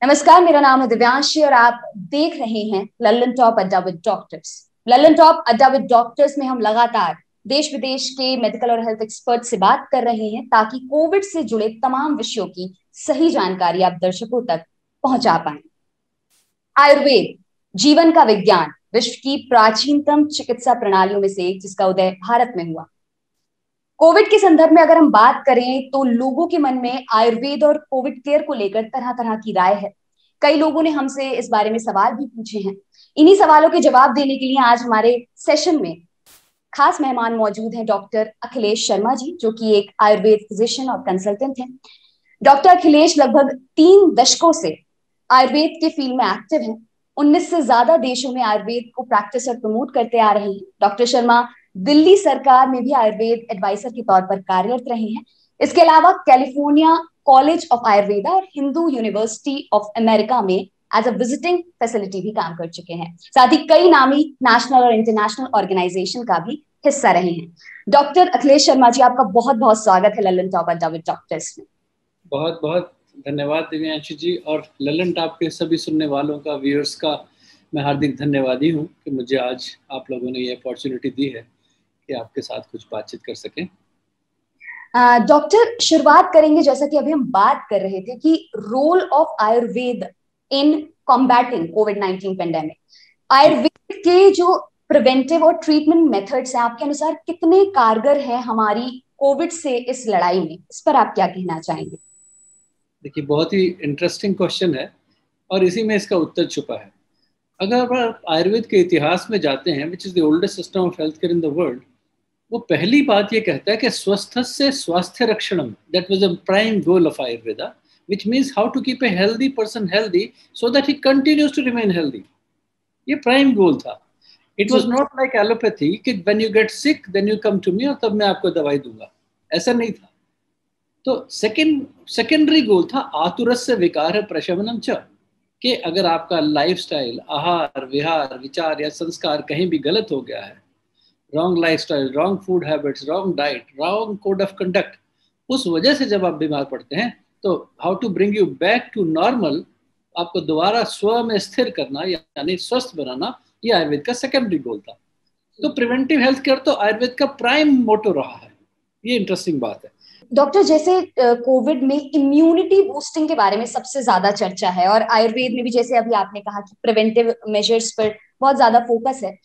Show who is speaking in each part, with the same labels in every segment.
Speaker 1: नमस्कार, मेरा नाम है दिव्यांशी और आप देख रहे हैं लल्लन टॉप अड्डा विद डॉक्टर्स। लल्लन टॉप अड्डा विद डॉक्टर्स में हम लगातार देश विदेश के मेडिकल और हेल्थ एक्सपर्ट से बात कर रहे हैं ताकि कोविड से जुड़े तमाम विषयों की सही जानकारी आप दर्शकों तक पहुंचा पाएं। आयुर्वेद जीवन का विज्ञान, विश्व की प्राचीनतम चिकित्सा प्रणालियों में से एक, जिसका उदय भारत में हुआ। कोविड के संदर्भ में अगर हम बात करें तो लोगों के मन में आयुर्वेद और कोविड केयर को लेकर तरह तरह की राय है। कई लोगों ने हमसे इस बारे में सवाल भी पूछे हैं। इन्हीं सवालों के जवाब देने के लिए आज हमारे सेशन में खास मेहमान मौजूद हैं डॉक्टर अखिलेश शर्मा जी, जो कि एक आयुर्वेद फिजिशियन और कंसल्टेंट हैं। डॉक्टर अखिलेश लगभग 3 दशकों से आयुर्वेद के फील्ड में एक्टिव हैं। 19 से ज्यादा देशों में आयुर्वेद को प्रैक्टिस और प्रमोट करते आ रहे हैं। डॉक्टर शर्मा दिल्ली सरकार में भी आयुर्वेद एडवाइजर के तौर पर कार्यरत रहे हैं। इसके अलावा कैलिफोर्निया कॉलेज ऑफ आयुर्वेदा और हिंदू यूनिवर्सिटी ऑफ अमेरिका में एज अ विजिटिंग फैसिलिटी भी काम कर चुके हैं। साथ ही कई नामी नेशनल और इंटरनेशनल ऑर्गेनाइजेशन का भी हिस्सा रहे हैं। डॉक्टर अखिलेश शर्मा जी, आपका बहुत बहुत स्वागत है लल्लन टॉप अड्डा विद डॉक्टर्स में।
Speaker 2: बहुत बहुत धन्यवाद दिव्यांशी जी, और लल्लन टॉप के सभी सुनने वालों का, व्यूअर्स का मैं हार्दिक धन्यवादी हूँ कि मुझे आज आप लोगों ने ये अपॉर्चुनिटी दी है कि आपके साथ कुछ बातचीत कर सकें।
Speaker 1: डॉक्टर, शुरुआत करेंगे जैसा कि अभी हम बात कर रहे थे कि role of Ayurveda in combating कोविड-19 पेंडेमिक। आयुर्वेद के जो प्रिवेंटिव और ट्रीटमेंट मेथड्स हैं, आपके अनुसार कितने कारगर हैं हमारी कोविड से इस लड़ाई में? इस पर आप क्या कहना चाहेंगे?
Speaker 2: देखिए, बहुत ही इंटरेस्टिंग क्वेश्चन है और इसी में इसका उत्तर छुपा है। अगर आप आयुर्वेद के इतिहास में जाते हैं, which is the oldest system of health care in the world, वो पहली बात ये कहता है कि स्वस्थस्य स्वास्थ्य रक्षणम, that was the prime goal of Ayurveda, which means how to keep a healthy person healthy so that he continues to remain healthy. ये प्राइम गोल था। It was not like allopathy कि when you get sick then you come to me और तब मैं आपको दवाई दूंगा, ऐसा नहीं था। तो सेकेंडरी गोल था आतुरस्य विकार प्रशमनम च, कि अगर आपका लाइफस्टाइल, आहार विहार विचार या संस्कार कहीं भी गलत हो गया है, wrong lifestyle, wrong food habits, wrong diet, wrong code of conduct, उस वजह से जब आप बीमार पड़ते हैं तो how to bring you back to normal, आपको दोबारा स्व में स्थिर करना यानी स्वस्थ बनाना, ये आयुर्वेद का सेकेंडरी गोल था। तो प्रिवेंटिव हेल्थ केयर तो आयुर्वेद का प्राइम मोटो रहा है। ये इंटरेस्टिंग बात है।
Speaker 1: डॉक्टर, जैसे कोविड में इम्यूनिटी बूस्टिंग के बारे में सबसे ज्यादा चर्चा है और आयुर्वेद में भी, जैसे अभी आपने कहा कि प्रिवेंटिव मेजर्स पर बहुत ज्यादा फोकस है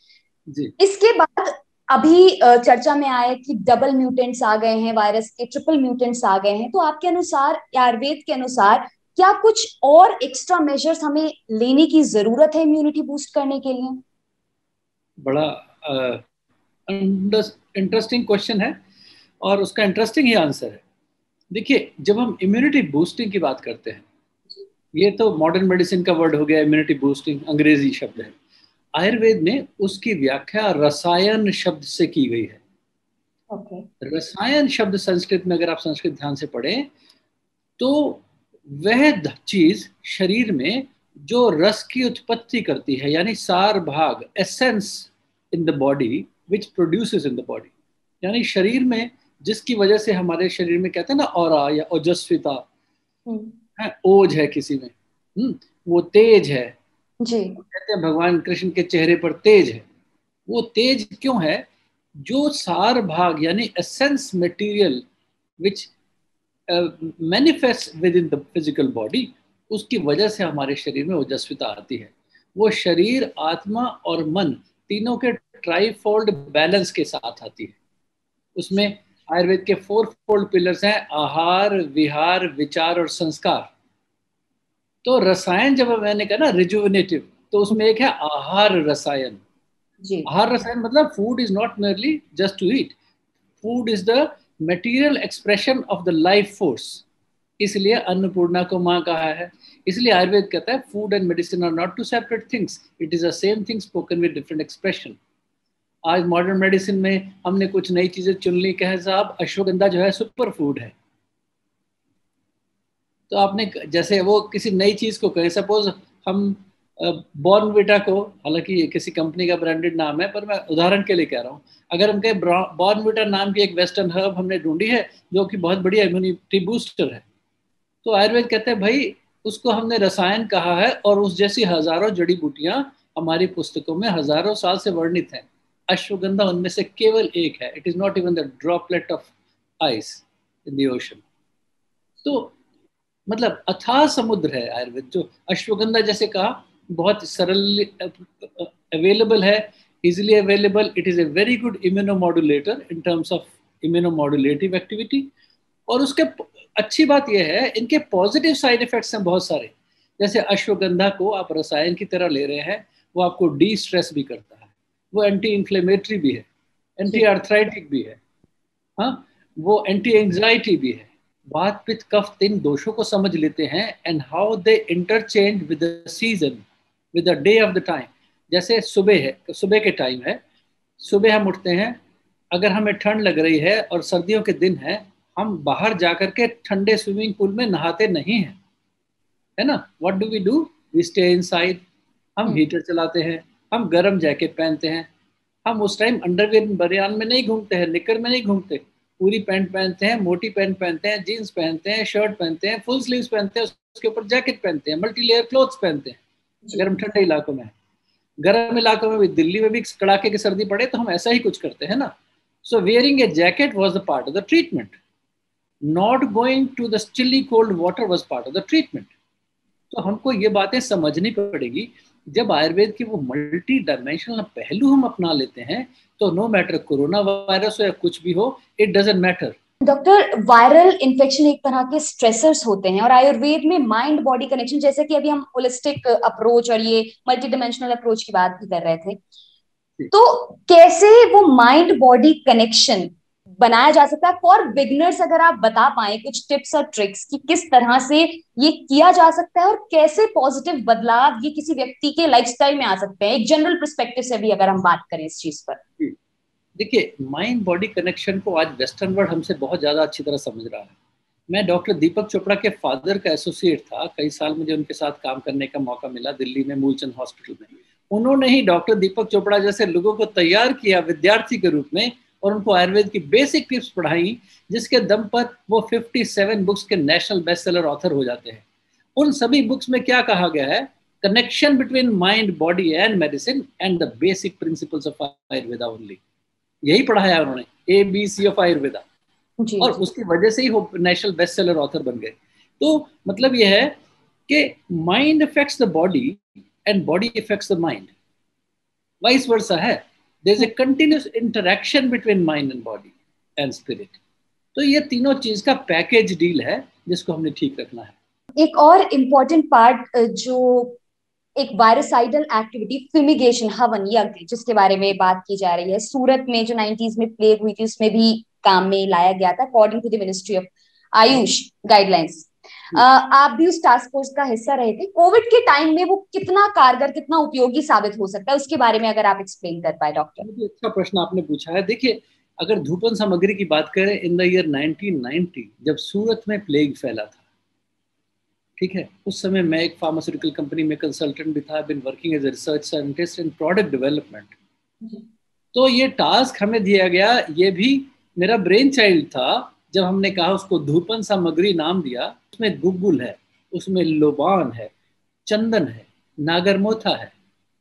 Speaker 2: जी।
Speaker 1: इसके बाद अभी चर्चा में आया कि डबल म्यूटेंट्स आ गए हैं, वायरस के ट्रिपल म्यूटेंट्स आ गए हैं। तो आपके अनुसार, आयुर्वेद के अनुसार, क्या कुछ और एक्स्ट्रा मेजर्स हमें लेने की जरूरत है इम्यूनिटी बूस्ट करने के लिए?
Speaker 2: बड़ा इंटरेस्टिंग क्वेश्चन है और उसका इंटरेस्टिंग ही आंसर है। देखिए, जब हम इम्यूनिटी बूस्टिंग की बात करते हैं, ये तो मॉडर्न मेडिसिन का वर्ड हो गया, इम्यूनिटी बूस्टिंग अंग्रेजी शब्द है। आयुर्वेद में उसकी व्याख्या रसायन शब्द से की गई है। रसायन शब्द संस्कृत में, अगर आप संस्कृत ध्यान से पढ़ें तो वह चीज शरीर में जो रस की उत्पत्ति करती है, यानी सार भाग, essence in the body which produces in the body, यानी शरीर में जिसकी वजह से हमारे शरीर में कहते हैं ना ऑरा या ओजस्विता है, ओज है किसी में, वो तेज है जी। कहते हैं भगवान कृष्ण के चेहरे पर तेज है। वो तेज क्यों है? जो सार भाग यानी essence material which manifest with in the physical body, उसकी वजह से हमारे शरीर में ओजस्विता आती है। वो शरीर, आत्मा और मन तीनों के ट्राईफोल्ड बैलेंस के साथ आती है। उसमें आयुर्वेद के 4 फोल्ड पिलर्स हैं, आहार विहार विचार और संस्कार। तो रसायन, जब मैंने कहा ना रिजुविनेटिव, तो उसमें एक है आहार रसायन जी। आहार रसायन मतलब food is not merely just to eat, food is the material expression of the life force. इसलिए अन्नपूर्णा को माँ कहा है। इसलिए आयुर्वेद कहता है food and medicine are not two separate things, it is the same thing spoken with different expression. आज modern medicine में हमने कुछ नई चीजें चुन ली, कहे साहब अश्वगंधा जो है सुपर फूड है। तो आपने जैसे वो किसी नई चीज को कहें, सपोज हम बॉर्नविटा को, हालांकि ये किसी कंपनी का ब्रांडेड नाम है पर मैं उदाहरण के लिए कह रहा हूँ, अगर हम कहें बॉर्नविटा नाम की एक वेस्टर्न हर्ब हमने ढूंढी है जो कि बहुत बढ़िया इम्यूनिटी बूस्टर है, तो आयुर्वेद कहते हैं भाई उसको हमने रसायन कहा है, और उस जैसी हजारों जड़ी बूटियां हमारी पुस्तकों में हजारों साल से वर्णित हैं। अश्वगंधा उनमें से केवल एक है। It is not even the droplet of ice in the ocean. तो मतलब अथाह समुद्र है आयुर्वेद। जो अश्वगंधा जैसे कहा बहुत सरल अवेलेबल है, easily available. It is a very good immunomodulator in terms of immunomodulative activity. और उसके अच्छी बात यह है, इनके पॉजिटिव साइड इफेक्ट्स हैं बहुत सारे। जैसे अश्वगंधा को आप रसायन की तरह ले रहे हैं, वो आपको डी स्ट्रेस भी करता है, वो एंटी इन्फ्लेमेटरी भी है, एंटी आर्थराइटिक भी है, हाँ, वो एंटी एंजाइटी भी है। वात पित्त कफ इन दोषों को समझ लेते हैं, and how they interchange with the season, with the day of the time. जैसे सुबह है, सुबह के टाइम है, सुबह हम उठते हैं, अगर हमें ठंड लग रही है और सर्दियों के दिन है, हम बाहर जाकर के ठंडे स्विमिंग पूल में नहाते नहीं हैं, है ना। What do we stay inside. हम हीटर चलाते हैं, हम गर्म जैकेट पहनते हैं, हम उस टाइम अंडरवेयर बनियान में नहीं घूमते हैं, निकर में नहीं घूमते, पूरी पैंट पहनते हैं, मोटी पैंट पहनते हैं, जीन्स पहनते हैं, शर्ट पहनते हैं, फुल स्लीव्स पहनते हैं, उसके ऊपर जैकेट पहनते हैं, मल्टी लेयर क्लोथ्स पहनते हैं। अगर हम ठंडे इलाकों में हैं, गर्म इलाकों में भी, दिल्ली में भी कड़ाके की सर्दी पड़े तो हम ऐसा ही कुछ करते हैं ना। So wearing a jacket was the part of the treatment, not going to the chilly cold water was part of the treatment. तो हमको ये बातें समझनी पड़ेगी। जब आयुर्वेद के वो मल्टी डायमेंशनल पहलू हम अपना लेते हैं, तो नो मैटर कोरोना वायरस हो या कुछ भी हो, it doesn't matter.
Speaker 1: Doctor, viral infection एक तरह के स्ट्रेसर्स होते हैं, और आयुर्वेद में माइंड बॉडी कनेक्शन, जैसे कि अभी हम होलिस्टिक अप्रोच और ये मल्टी डायमेंशनल अप्रोच की बात भी कर रहे थे, तो कैसे वो माइंड बॉडी कनेक्शन बनाया जा सकता है फॉर बिगिनर्स? अगर आप बता पाए कुछ टिप्स और ट्रिक्स कि किस तरह से ये किया जा सकता है और कैसे पॉजिटिव बदलाव ये किसी व्यक्ति के लाइफस्टाइल में आ सकते हैं, एक जनरल पर्सपेक्टिव से भी अगर हम बात करें इस चीज पर।
Speaker 2: देखिए, माइंड बॉडी कनेक्शन को आज वेस्टर्न वर्ल्ड हमसे बहुत ज़्यादा अच्छी तरह समझ रहा है। मैं डॉक्टर दीपक चोपड़ा के फादर का एसोसिएट था, कई साल मुझे उनके साथ काम करने का मौका मिला दिल्ली में मूलचंद हॉस्पिटल में। उन्होंने ही डॉक्टर दीपक चोपड़ा जैसे लोगों को तैयार किया विद्यार्थी के रूप में, और उनको आयुर्वेद की बेसिक टिप्स पढ़ाई, जिसके दम पर वो 57 बुक्स के नेशनल बेस्ट सेलर ऑथर हो जाते हैं। उन सभी बुक्स में क्या कहा गया है? Connection between mind body and medicine and the basic principles of Ayurveda only. यही पढ़ाया उन्होंने, ABC ऑफ आयुर्वेदा, और उसकी वजह से ही वो नेशनल बेस्ट सेलर ऑथर बन गए। तो मतलब ये है कि mind effects the body and body effects the mind, vice versa है। There is a continuous interaction between mind and body and spirit. तो ये तीनों चीज का पैकेज डील है जिसको हमने ठीक रखना है।
Speaker 1: एक और इम्पोर्टेंट पार्ट जो एक वायरसाइडल एक्टिविटी, फ्यूमिगेशन, हवन यज्ञ, जिसके बारे में बात की जा रही है, सूरत में जो 90s में प्लेग हुई थी उसमें भी काम में लाया गया था according to the ministry of AYUSH guidelines. आप भी उस टास्क फोर्स का हिस्सा रहे थे। कोविड के टाइम में वो कितना कारगर, कितना उपयोगी साबित हो सकता है, उसके बारे में अगर आप एक्सप्लेन कर पाए डॉक्टर।
Speaker 2: अच्छा प्रश्न आपने पूछा है। देखिए, अगर धूपन सामग्री की बात करें, इन द ईयर 1990 जब सूरत में प्लेग फैला था, ठीक है, उस समय मैं एक फार्मास्यूटिकल कंपनी में कंसल्टेंट भी था, been working as a research scientist in product development. तो ये टास्क हमें दिया गया, ये भी मेरा ब्रेन चाइल्ड था। जब हमने कहा उसको धूपन सामग्री नाम दिया, उसमें गुग्गुल है, उसमें लोबान है, चंदन है, नागरमोथा है,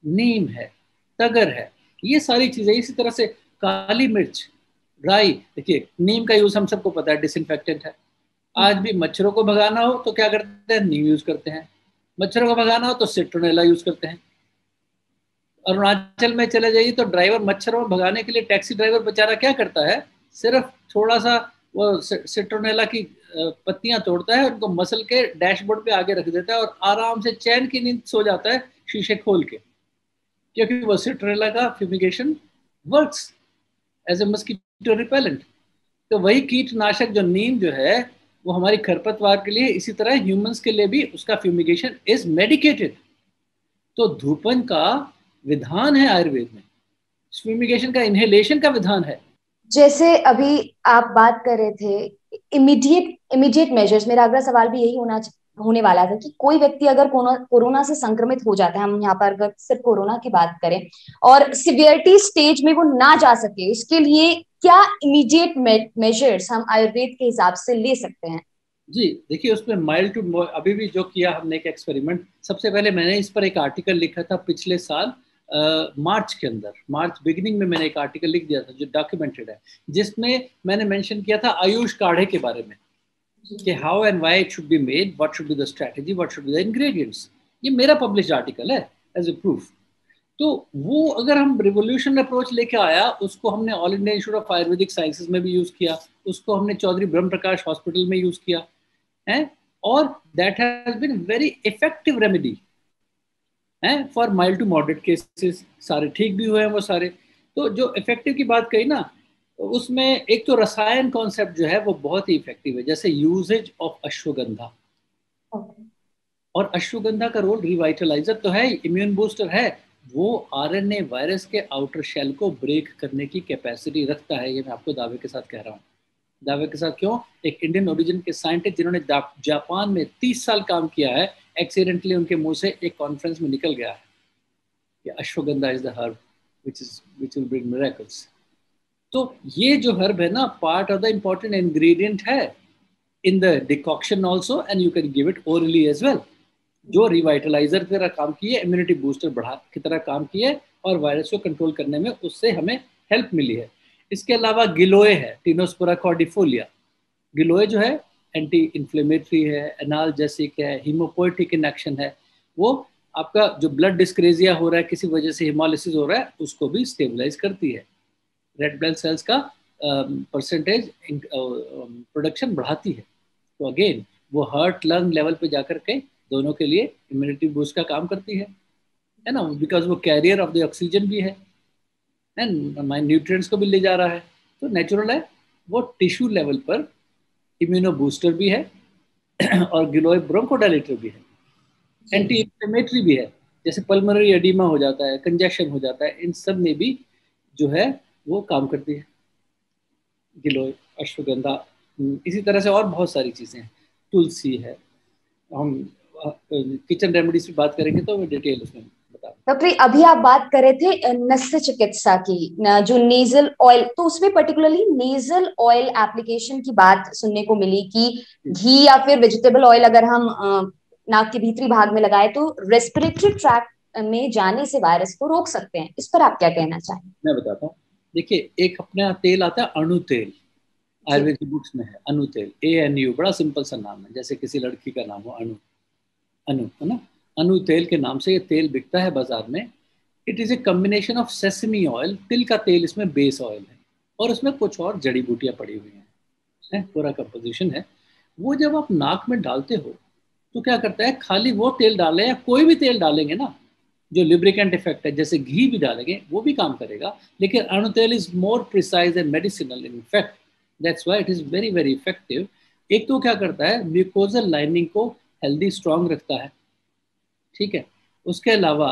Speaker 2: नीम है, तगर है, ये सारी चीजें। इसी तरह से काली मिर्च, राई। देखिए, नीम का यूज हम सबको पता है, डिसइंफेक्टेंट है। आज भी मच्छरों को भगाना हो तो क्या करते हैं? नीम यूज करते हैं। मच्छरों को भगाना हो तो सिट्रोनेला यूज करते हैं। अरुणाचल में चले जाइए तो ड्राइवर मच्छरों को भगाने के लिए, टैक्सी ड्राइवर बेचारा क्या करता है, सिर्फ थोड़ा सा वो सिट्रोनेला की पत्तियां तोड़ता है, उनको मसल के डैशबोर्ड पे आगे रख देता है और आराम से चैन की नींद सो जाता है शीशे खोल के, क्योंकि वो सिट्रोनेला का fumigation works as a mosquito repellent. तो वही कीटनाशक जो नीम जो है वो हमारी खरपतवार के लिए, इसी तरह ह्यूमंस के लिए भी उसका फ्यूमिगेशन इज मेडिकेटेड। तो धूपन का विधान है आयुर्वेद में, फ्यूमिगेशन का, इनहेलेशन का विधान है।
Speaker 1: जैसे अभी आप बात कर रहे थे इमीडिएट मेजर्स, मेरा अगला सवाल भी यही होने वाला था कि कोई व्यक्ति अगर कोरोना से संक्रमित हो जाता है, हम यहाँ पर अगर सिर्फ कोरोना की बात करें और सिवियरिटी स्टेज में वो ना जा सके, उसके लिए क्या इमीडिएट मेजर्स हम आयुर्वेद के हिसाब से ले सकते हैं?
Speaker 2: जी देखिए, उसमें माइल्ड टू, अभी भी जो किया हमने एक एक्सपेरिमेंट, सबसे पहले मैंने इस पर एक आर्टिकल लिखा था पिछले साल मार्च के अंदर, मार्च बिगिनिंग में मैंने एक आर्टिकल लिख दिया था जो डॉक्यूमेंटेड है, जिसमें मैंने मेंशन किया था आयुष काढ़े के बारे में कि how and why it should be made, what should be the strategy, what should be the ingredients. ये मेरा पब्लिश्ड आर्टिकल है एज ए प्रूफ। तो वो अगर हम रिवोल्यूशन अप्रोच लेके आया, उसको हमने all India institute of Ayurvedic sciences में भी यूज किया, उसको हमने चौधरी ब्रह्म प्रकाश हॉस्पिटल में यूज किया है, और that has been very effective remedy है for mild to moderate cases. सारे ठीक भी हुए हैं वो सारे। तो जो इफेक्टिव की बात कही ना, उसमें एक तो रसायन कॉन्सेप्ट जो है वो बहुत ही इफेक्टिव है, जैसे यूजेज ऑफ अश्वगंधा।
Speaker 1: Okay.
Speaker 2: और अश्वगंधा का रोल रिवाइटलाइजर तो है, इम्यून बूस्टर है, वो आरएनए वायरस के आउटर शेल को ब्रेक करने की कैपेसिटी रखता है। ये मैं आपको दावे के साथ कह रहा हूँ। दावे के साथ क्यों? एक इंडियन ओरिजिन के साइंटिस्ट जिन्होंने जापान में 30 साल काम किया है, एक्सीडेंटली उनके मुंह से एक कॉन्फ्रेंस में निकल गया है कि ashwagandha is the herb which will bring miracles. तो ये जो हर्ब है ना, part of the important ingredient है in the decoction also, and you can give it orally as well. जो रिवाइटलाइजर की तरह काम किए, इम्यूनिटी बूस्टर बढ़ा की तरह काम किए, और वायरस को कंट्रोल करने में उससे हमें हेल्प मिली है। इसके अलावा गिलोय है, टिनोस्पोरा कॉर्डिफोलिया। गिलोय जो है एंटी इन्फ्लेमेटरी है, एनाल्जेसिक है, हीमोपोएटिक इन एक्शन है। वो आपका जो ब्लड डिस्क्रेजिया हो रहा है किसी वजह से, हिमोलिसिस हो रहा है, उसको भी स्टेबलाइज करती है। रेड ब्लड सेल्स का परसेंटेज प्रोडक्शन बढ़ाती है। तो अगेन वो हार्ट लंग लेवल पे जाकर के दोनों के लिए इम्यूनिटी बूस्ट का काम करती है ना, बिकॉज वो कैरियर ऑफ द ऑक्सीजन भी है एंड माइन न्यूट्रिएंट्स को भी ले जा रहा है। तो नेचुरल है, वो टिश्यू लेवल पर इम्यूनो बूस्टर भी है और गिलोय ब्रोंकोडायलेटर भी है, एंटी इंफ्लेमेटरी भी है। जैसे पल्मोनरी एडिमा हो जाता है, कंजेशन हो जाता है, इन सब में भी जो है वो काम करती है गिलोय, अश्वगंधा। इसी तरह से और बहुत सारी चीज़ें हैं, तुलसी है। हम किचन रेमेडीज की बात करेंगे तो डिटेल उसमें बता।
Speaker 1: डॉक्टर, अभी आप बात कर रहे थे नस्य चिकित्सा की, जो नेजल ऑयल, तो उसमें पर्टिकुलरली नेजल ऑयल एप्लीकेशन की बात सुनने को मिली कि घी या फिर वेजिटेबल ऑयल अगर हम नाक के भीतरी भाग में लगाए तो रेस्पिरेटरी ट्रैक्ट में जाने से वायरस को रोक सकते हैं। इस पर आप क्या कहना चाहेंगे?
Speaker 2: मैं बताता हूँ। देखिए, एक अपना तेल आता है अणु तेल,
Speaker 1: जी।
Speaker 2: आयुर्वेद की बुक्स में है अणु तेल, ANU, बड़ा सिंपल सा नाम है, जैसे किसी लड़की का नाम हो अणु, अनु है ना। अनु तेल के नाम से ये तेल बिकता है बाजार में। It is a combination of sesame oil, तिल का तेल इसमें बेस ऑयल है, और उसमें कुछ और जड़ी बूटियां पड़ी हुई हैं, पूरा कंपोजिशन है। वो जब आप नाक में डालते हो तो क्या करता है, खाली वो तेल डालें या कोई भी तेल डालेंगे ना, जो लिब्रिकेंट इफेक्ट है, जैसे घी भी डालेंगे वो भी काम करेगा, लेकिन अणु तेल is more precise and medicinal in effect. That's why it is very very effective. एक तो क्या करता है, म्यूकोजल लाइनिंग को हेल्दी स्ट्रांग रखता है, ठीक है। उसके अलावा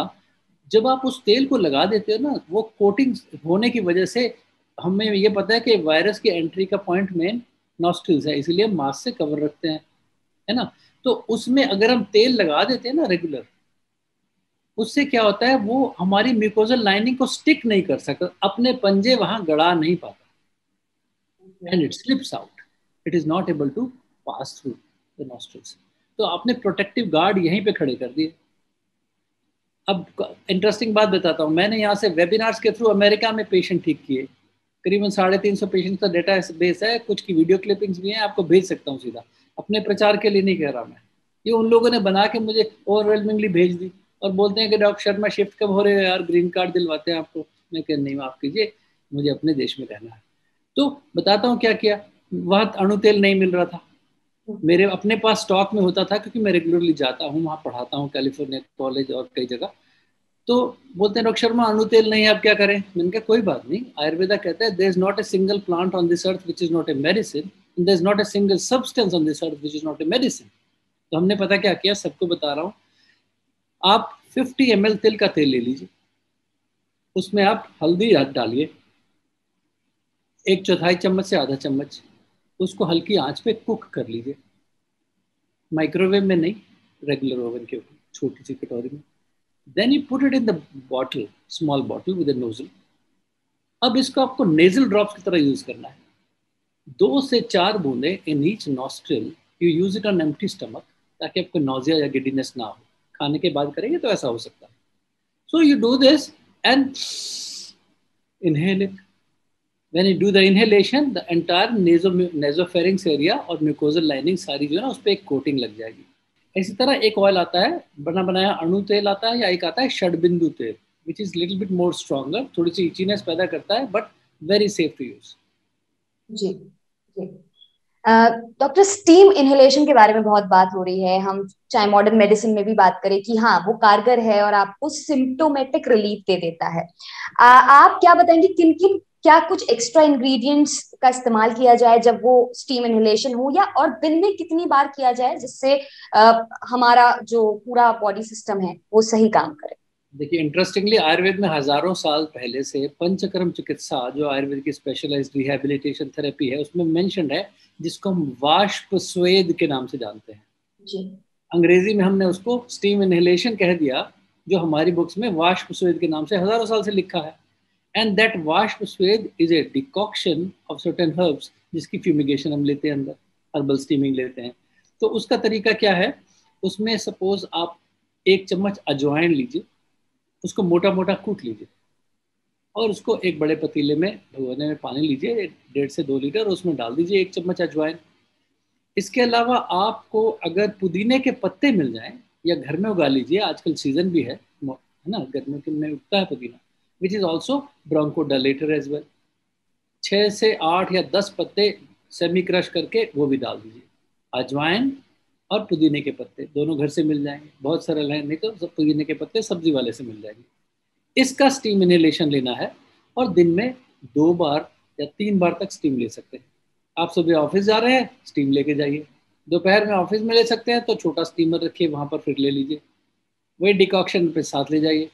Speaker 2: जब आप उस तेल को लगा देते हो ना, वो कोटिंग होने की वजह से हमें ये पता है कि वायरस की एंट्री का पॉइंट मेन नॉस्ट्रिल्स है, इसलिए हम मास्क से कवर रखते हैं, है ना। तो उसमें अगर हम तेल लगा देते हैं ना रेगुलर, उससे क्या होता है, वो हमारी म्यूकोजल लाइनिंग को स्टिक नहीं कर सकता, अपने पंजे वहां गड़ा नहीं पाता, and it slips out, it is not able to pass through the nostrils. तो आपने प्रोटेक्टिव गार्ड यहीं पे खड़े कर दिए। अब इंटरेस्टिंग बात बताता हूँ, मैंने यहाँ से वेबिनार्स के थ्रू अमेरिका में पेशेंट ठीक किए, करीबन 350 पेशेंट का डेटा बेस है, कुछ की वीडियो क्लिपिंग्स भी हैं, आपको भेज सकता हूँ सीधा, अपने प्रचार के लिए नहीं कह रहा मैं। ये उन लोगों ने बना के मुझे ओवरवेलमिंगली भेज दी, और बोलते हैं कि डॉक्टर शर्मा शिफ्ट कब हो रहे हो यार, ग्रीन कार्ड दिलवाते हैं आपको। मैं कह नहीं, माफ़ कीजिए, मुझे अपने देश में रहना है। तो बताता हूँ क्या किया। वहाँ अणु तेल नहीं मिल रहा था, मेरे अपने पास स्टॉक में होता था, क्योंकि मैं रेगुलरली जाता हूँ वहाँ, पढ़ाता हूँ कैलिफोर्निया कॉलेज और कई जगह। तो बोलते हैं डॉक्टर शर्मा अणु तेल नहीं है, अब क्या करें। मैंने कहा कोई बात नहीं, आयुर्वेदा कहता है there is not a single plant on this earth which is not a medicine, there is not a single substance on this earth which is not a medicine. तो हमने पता क्या किया, सबको बता रहा हूँ, आप 50 ml तिल का तेल ले लीजिए, उसमें आप हल्दी डालिए 1/4 चम्मच से आधा चम्मच, उसको हल्की आंच पे कुक कर लीजिए, माइक्रोवेव में नहीं, रेगुलर ओवन के ऊपर छोटी सी कटोरी में। Then you put it in the bottle, small bottle with a nozzle. अब इसको आपको नेजल ड्रॉप्स की तरह यूज करना है, 2 से 4 बूंदे in each nostril you use it on empty stomach, ताकि आपको नोजिया या गिडीनेस ना हो। खाने के बाद करेंगे तो ऐसा हो सकता है। So you do this and inhale it. When you do the inhalation, the entire nasopharynx area और mucosal lining सारी जो है ना उस पर एक कोटिंग लग जाएगी। इसी तरह एक ऑयल आता है, बना बनाया अणु तेल आता है, या एक आता है षडबिंदु तेल, which is little bit more stronger, थोड़ी सी इचीनेस पैदा करता है, but very safe to use.
Speaker 1: जी जी। डॉक्टर, स्टीम इनहेलेशन के बारे में बहुत बात हो रही है, हम चाहे मॉडर्न मेडिसिन में भी बात करें कि हाँ वो कारगर है और आपको सिम्प्टोमेटिक रिलीफ दे देता है। आप क्या बताएंगे किन किन, क्या कुछ एक्स्ट्रा इंग्रेडिएंट्स का इस्तेमाल किया जाए जब वो स्टीम इनहेलेशन हो, या और दिन में कितनी बार किया जाए जिससे हमारा जो पूरा बॉडी सिस्टम है वो सही काम करे?
Speaker 2: देखिए, इंटरेस्टिंगली आयुर्वेद में हजारों साल पहले से पंचकर्म चिकित्सा, जो आयुर्वेद की स्पेशलाइज्ड रिहैबिलिटेशन थेरेपी है, उसमें मेंशन है, जिसको हम वाष्प स्वेद के नाम से जानते हैं।
Speaker 1: जी।
Speaker 2: अंग्रेजी में हमने उसको स्टीम इनहेलेशन कह दिया, जो हमारी बुक्स में वाष्प स्वेद के नाम से हजारों साल से लिखा है। एंड दैट वाष्प स्वेद is a decoction of certain herbs, जिसकी फ्यूमिगेशन हम लेते हैं अंदर, हर्बल स्टीमिंग लेते हैं। तो उसका तरीका क्या है, उसमें सपोज आप 1 चम्मच अजवाइन लीजिए, उसको मोटा मोटा कूट लीजिए, और उसको एक बड़े पतीले में भगोने में पानी लीजिए, 1.5 से 2 लीटर, उसमें डाल दीजिए 1 चम्मच अजवाइन। इसके अलावा आपको अगर पुदीने के पत्ते मिल जाएं, या घर में उगा लीजिए, आजकल सीजन भी है ना, गर्मियों के में उगता है पुदीना, which is also bronchodilator as well. 6 से 8 या 10 पत्ते सेमी क्रश करके वो भी डाल दीजिए। अजवाइन और पुदीने के पत्ते दोनों घर से मिल जाएंगे, बहुत सरल है, नहीं तो सब पुदीने के पत्ते सब्जी वाले से मिल जाएंगे। इसका स्टीम इनहेलेशन लेना है, और दिन में 2 बार या 3 बार तक स्टीम ले सकते हैं। आप सुबह ऑफिस जा रहे हैं, स्टीम लेके जाइए। दोपहर में ऑफिस में ले सकते हैं, तो छोटा स्टीमर रखिए, वहां पर फिर ले लीजिए, वही डिकॉक्शन पे साथ ले जाइए।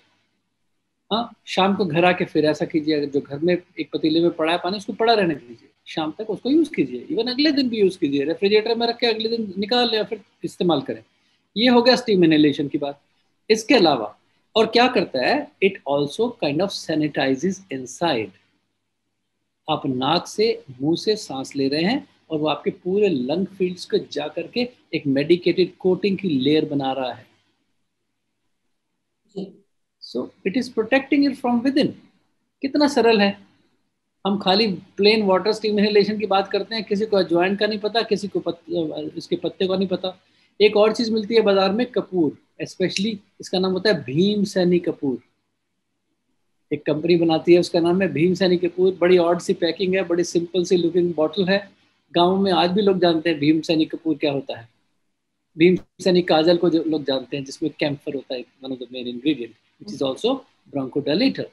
Speaker 2: हाँ, शाम को घर आके फिर ऐसा कीजिए, अगर जो घर में एक पतीले में पड़ा है पानी, उसको पड़ा रहने दीजिए, शाम तक उसको यूज़ कीजिए, इवन अगले दिन भी यूज़ कीजिए, रेफ्रिजरेटर में रख के अगले दिन निकाल या फिर इस्तेमाल करें। ये हो गया स्टीम इनहेलेशन की बात। इसके अलावा और क्या करता है, it also kind of sanitizes inside. आप नाक से मुंह से सांस ले रहे हैं, और वो आपके पूरे लंग फील्ड्स को जा करके एक मेडिकेटेड कोटिंग की लेयर बना रहा है। So it is protecting it from with in. कितना सरल है। हम खाली प्लेन वाटर स्टीम इनहेलेशन की बात करते हैं, किसी को अजवाइन का नहीं पता, किसी को इसके पत्ते का नहीं पता। एक और चीज मिलती है बाजार में, कपूर, स्पेशली इसका नाम होता है भीम सैनी कपूर। एक कंपनी बनाती है, उसका नाम है भीम सैनी कपूर। बड़ी ऑड सी पैकिंग है, बड़ी सिंपल सी लुकिंग बॉटल है। गाँव में आज भी लोग जानते हैं भीम सैनी कपूर क्या होता है। भीम सैनी काजल को जो लोग जानते हैं, जिसमें कैम्फर होता है, one of the main ingredient, which is also bronchodilator.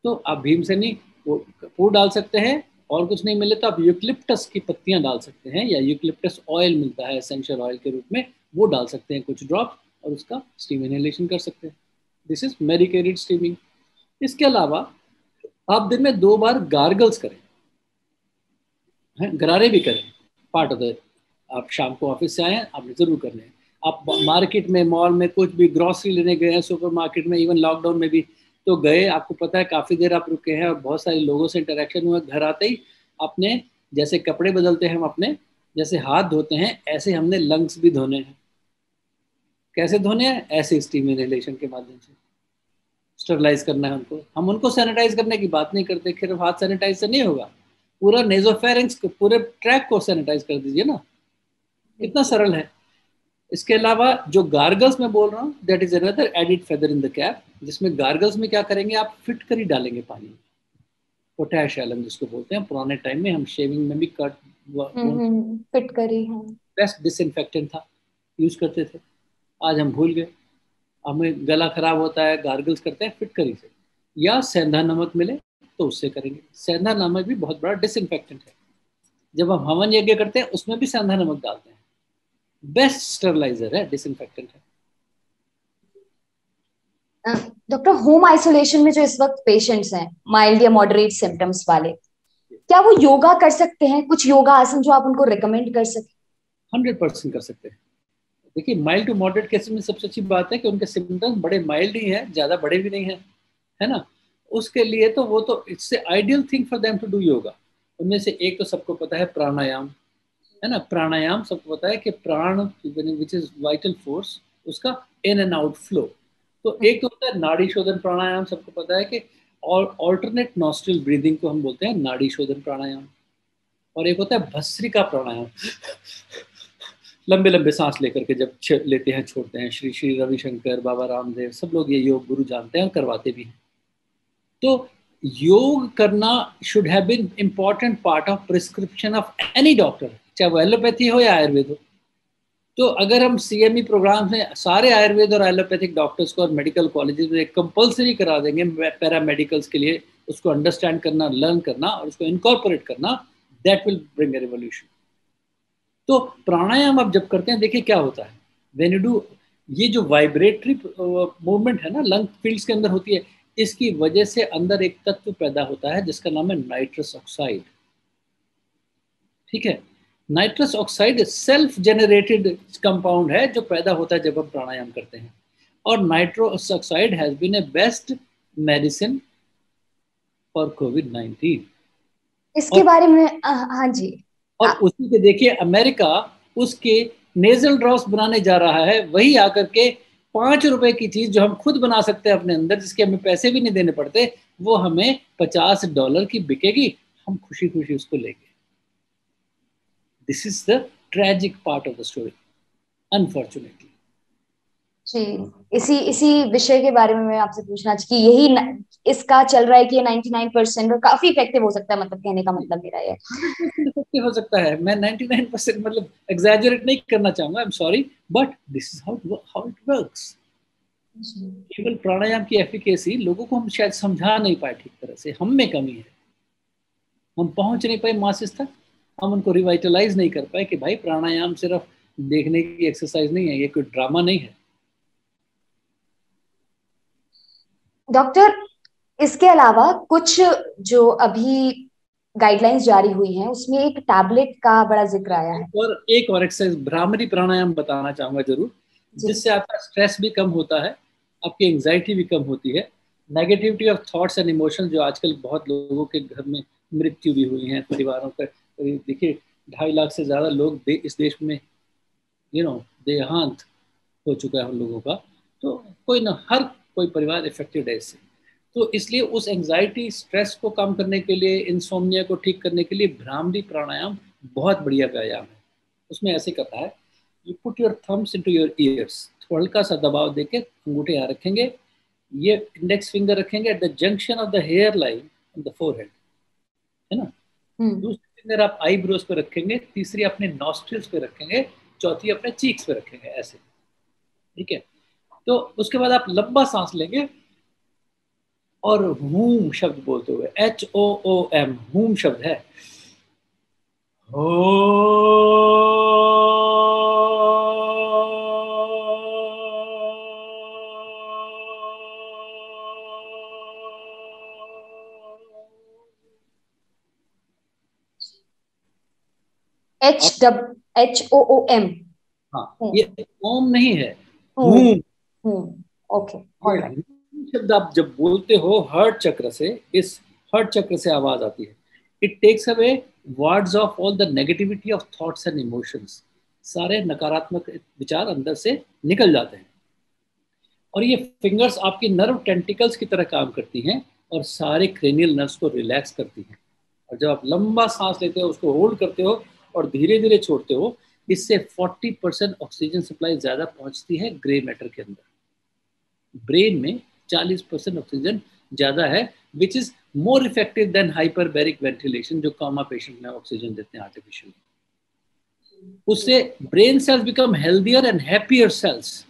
Speaker 2: तो आप भीम सैनी वो कपूर डाल सकते हैं, और कुछ नहीं मिले तो आप यूकलिप्टस की पत्तियां डाल सकते हैं, या यूकलिप्टस ऑयल मिलता है एसेंशियल ऑयल के रूप में, वो डाल सकते हैं कुछ ड्रॉप, और उसका स्टीम इनहेलेशन कर सकते हैं। This is medicated steaming. इसके अलावा आप दिन में 2 बार गार्गल्स करें, गरारे भी करें, पार्ट ऑफ द। आप शाम को ऑफिस से आए हैं, आपने जरूर करने हैं। आप मार्केट में, मॉल में, कुछ भी ग्रोसरी लेने गए हैं, सुपर मार्केट में, इवन लॉकडाउन में भी तो गए, आपको पता है काफ़ी देर आप रुके हैं, और बहुत सारे लोगों से इंटरेक्शन हुआ। घर आते ही आपने, जैसे कपड़े बदलते हैं हम अपने, जैसे हाथ धोते हैं, ऐसे हमने लंग्स भी धोने हैं। कैसे धोने हैं? ऐसे स्टीम इनहेलेशन के माध्यम से स्टरलाइज करना है उनको। हम उनको सैनिटाइज करने की बात नहीं करते, सिर्फ हाथ सैनिटाइज से नहीं होगा, पूरा नेजोफेरिंक्स को, पूरे ट्रैक को सैनिटाइज कर दीजिए ना। कितना सरल है। इसके अलावा जो गार्गल्स में बोल रहा हूँ, that is another added feather in the cap, जिसमें गार्गल्स में क्या करेंगे, आप फिटकरी डालेंगे पानी में, पोटैश एलम जिसको बोलते हैं। पुराने टाइम में हम शेविंग में भी
Speaker 1: फिटकरी
Speaker 2: बेस्ट डिसइंफेक्टेंट था, यूज करते थे। आज हम भूल गए। हमें गला खराब होता है, गार्गल्स करते हैं फिटकरी से, या सेंधा नमक मिले तो उससे करेंगे। सेंधा नमक भी बहुत बड़ा डिसइंफेक्टेंट है। जब हम हवन यज्ञ करते हैं, उसमें भी सेंधा नमक डालते हैं, बेस्ट स्टरलाइजर है, डिसइंफेक्टेंट है।
Speaker 1: डॉक्टर, होम आइसोलेशन में जो इस वक्त पेशेंट्स हैं, माइल्ड या मॉडरेट सिम्टम्स वाले, क्या वो योगा कर सकते हैं? कुछ योगा आसन जो आप उनको रिकमेंड कर सकें?
Speaker 2: 100% कर सकते हैं। देखिए, माइल्ड टू मॉडरेट केसेस में सबसे अच्छी बात है कि उनके सिम्टम्स बड़े माइल्ड ही हैं, ज़्यादा बड़े भी नहीं हैं, है ना। उसके लिए तो वो तो it's ideal thing for them to do yoga. उनमें से एक तो सबको पता है प्राणायाम, है ना। प्राणायाम सबको पता है कि प्राण विच इज वाइटल फोर्स, उसका इन एंड आउट फ्लो। तो एक तो होता है नाड़ी शोधन प्राणायाम, सबको पता है कि, और ऑल्टरनेट नॉस्ट्रल ब्रीदिंग को हम बोलते हैं नाड़ी शोधन प्राणायाम। और एक होता है भस्त्रिका प्राणायाम, लंबे लंबे सांस लेकर के जब लेते हैं छोड़ते हैं। श्री श्री रविशंकर, बाबा रामदेव, सब लोग ये योग गुरु जानते हैं और करवाते भी हैं। तो योग करना should have been important part of prescription of any doctor, चाहे वो एलोपैथी हो या आयुर्वेद हो। तो अगर हम सीएमई प्रोग्राम में सारे आयुर्वेद और एलोपैथिक डॉक्टर्स को और मेडिकल कॉलेजेस में कंपलसरी करा देंगे पैरामेडिकल्स के लिए, उसको अंडरस्टैंड करना, लर्न करना और उसको इनकॉर्पोरेट करना, that will bring a revolution. तो प्राणायाम आप जब करते हैं, देखिए क्या होता है व्हेन यू डू, ये जो वाइब्रेटरी मूवमेंट है ना लंग फील्ड्स के अंदर होती है, इसकी वजह से अंदर एक तत्व पैदा होता है जिसका नाम है नाइट्रस ऑक्साइड। ठीक है, nitrous oxide self generated compound है जो पैदा होता है जब हम प्राणायाम करते हैं। और nitrous oxide has been a best medicine for कोविड-19।
Speaker 1: इसके बारे में हाँ जी।
Speaker 2: और उसी के देखिए अमेरिका उसके नेजल ड्रॉप्स बनाने जा रहा है, वही आकर के 5 रुपए की चीज जो हम खुद बना सकते हैं अपने अंदर, जिसके हमें पैसे भी नहीं देने पड़ते, वो हमें $50 की बिकेगी, हम खुशी खुशी उसको लेंगे। This is the tragic part of the story, unfortunately.
Speaker 1: जी, इसी इसी विषय के बारे में मैं आपसे पूछना चाहिए कि यही इसका चल रहा है कि ये 99% और काफी इफेक्टिव हो सकता है, मतलब कहने का मतलब मेरा ये
Speaker 2: 100% इफेक्टिव हो सकता है। मैं 99% मतलब एग्जैजरेट नहीं करना चाहूंगा, I am sorry, but this is how it works. केवल प्राणायाम की एफिकेसी लोगों को हम शायद समझा नहीं पाए ठीक तरह से, हम में कमी है, हम पहुंच नहीं पाए मासेस तक, हम उनको रिवाइटलाइज नहीं कर पाए कि भाई प्राणायाम सिर्फ देखने की एक्सरसाइज नहीं है, ये कोई ड्रामा नहीं है।
Speaker 1: डॉक्टर, इसके अलावा कुछ जो अभी गाइडलाइंस जारी हुई हैं उसमें एक टैबलेट का बड़ा जिक्र आया है।
Speaker 2: और एक और एक्सरसाइज भ्रामरी प्राणायाम बताना चाहूंगा जरूर, जिससे आपका स्ट्रेस भी कम होता है, आपकी एंजाइटी भी कम होती है, negativity of thoughts and emotion, जो आजकल बहुत लोगों के घर में मृत्यु भी हुई है, परिवारों का देखिए 2.5 लाख से ज्यादा लोग इस देश में देहांत हो चुका है उन लोगों का। तो कोई ना, हर कोई परिवार इफेक्टेड है इससे। तो इसलिए उस एंजाइटी स्ट्रेस को कम करने के लिए, इंसोम्निया को ठीक करने के लिए भ्रामरी प्राणायाम बहुत बढ़िया व्यायाम है। उसमें ऐसे करता है, you put your thumbs into your ears, हल्का सा दबाव देके अंगूठे यहाँ रखेंगे, ये इंडेक्स फिंगर रखेंगे at the junction of the hair line on the forehead, है ना। दूसरी फिंगर आप आईब्रोज पे रखेंगे, तीसरी अपने नॉस्ट्रिल्स पे रखेंगे, चौथी अपने चीक्स पे रखेंगे, ऐसे। ठीक है, तो उसके बाद आप लंबा सांस लेंगे और हूम शब्द बोलते हुए, HOOM, हूम शब्द है,
Speaker 1: HOOM।
Speaker 2: हाँ, ये ओम नहीं है, हूम।
Speaker 1: ओके,
Speaker 2: ये
Speaker 1: ऑलराइट।
Speaker 2: हूम शब्द आप जब बोलते हो हार्ट चक्र से, इस हार्ट चक्र से आवाज आती है। It takes away wards of all the negativity of thoughts and emotions, सारे नकारात्मक विचार अंदर से निकल जाते हैं। और ये फिंगर्स आपकी नर्व टेंटिकल्स की तरह काम करती हैं और सारे क्रेनियल नर्व्स को रिलैक्स करती हैं। और जब आप लंबा सांस लेते हो, उसको होल्ड करते हो और धीरे धीरे छोड़ते हो, इससे 40% ऑक्सीजन सप्लाई ज़्यादा पहुंचती है ग्रे मैटर के अंदर। ब्रेन में 40% ऑक्सीजन ज़्यादा है, which is more effective than hyperbaric ventilation, जो कॉमा पेशेंट में ऑक्सीजन देते हैं आर्टिफिशियल। उससे brain cells become healthier and happier cells.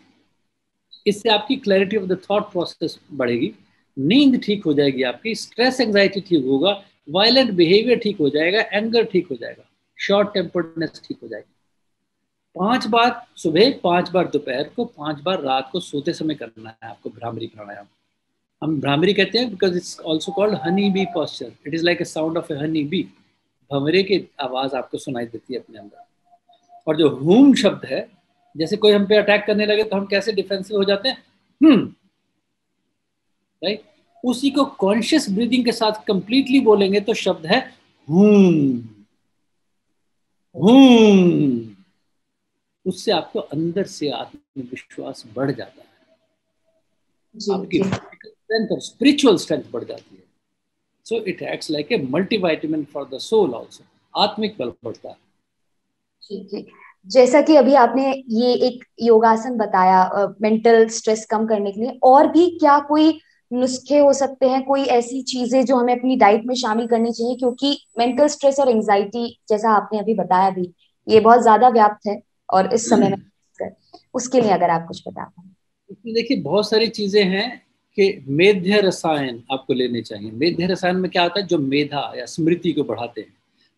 Speaker 2: इससे आपकी clarity of the thought process बढ़ेगी, नींद ठीक हो जाएगी, आपकी स्ट्रेस एंजाइटी ठीक होगा, वायलेंट बिहेवियर ठीक हो जाएगा, एंगर ठीक हो जाएगा, शॉर्ट टेम्पर्डनेस ठीक हो जाएगी। 5 बार सुबह, 5 बार दोपहर को, 5 बार रात को सोते समय करना है आपको भ्रामरी प्राणायाम। हम भ्रामरी कहते हैं because it's also called honey bee posture, it is like a sound of a honey bee. भंवरे की आवाज आपको सुनाई देती है अपने अंदर। और जो हूम शब्द है, जैसे कोई हम पे अटैक करने लगे तो हम कैसे डिफेंसिव हो जाते हैं, राइट, उसी को कॉन्शियस ब्रीदिंग के साथ कंप्लीटली बोलेंगे तो शब्द है हूम। हूं, उससे आपको अंदर से आत्मविश्वास बढ़ जाता है,
Speaker 1: जी
Speaker 2: आपकी
Speaker 1: जी।
Speaker 2: फिजिकल स्ट्रेंथ और स्पिरिचुअल स्ट्रेंथ बढ़ जाती है। So it acts like a multivitamin for the soul also, आत्मिक बल बढ़ता है।
Speaker 1: जी जी। जैसा कि अभी आपने ये एक योगासन बताया मेंटल स्ट्रेस कम करने के लिए, और भी क्या कोई नुस्खे हो सकते हैं, कोई ऐसी चीजें जो हमें अपनी डाइट में शामिल करनी चाहिए? क्योंकि मेंटल स्ट्रेस और एंजाइटी, जैसा आपने अभी बताया भी, ये बहुत ज्यादा व्याप्त है और इस समय में, उसके लिए अगर आप कुछ बता पाएं।
Speaker 2: इसमें देखिए बहुत सारी चीजें हैं कि मेध्य रसायन आपको लेने चाहिए। मेध्य रसायन में क्या होता है, जो मेधा या स्मृति को बढ़ाते हैं।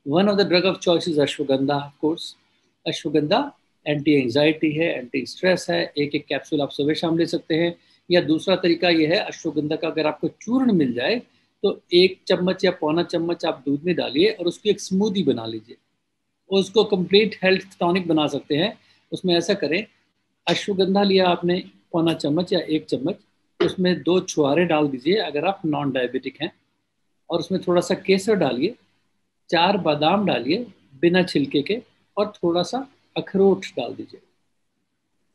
Speaker 2: One of the drug of choice is ashwagandha, of course. Ashwagandha anti anxiety है, एंटी स्ट्रेस है। एक एक कैप्सूल आप सुबह शाम ले सकते हैं। या दूसरा तरीका ये है, अश्वगंधा का अगर आपको चूर्ण मिल जाए तो 1 चम्मच या पौना चम्मच आप दूध में डालिए और उसकी एक स्मूदी बना लीजिए। उसको कंप्लीट हेल्थ टॉनिक बना सकते हैं। उसमें ऐसा करें, अश्वगंधा लिया आपने पौना चम्मच या 1 चम्मच, उसमें 2 छुहारे डाल दीजिए अगर आप नॉन डायबिटिक हैं, और उसमें थोड़ा सा केसर डालिए, 4 बादाम डालिए बिना छिलके के, और थोड़ा सा अखरोट डाल दीजिए।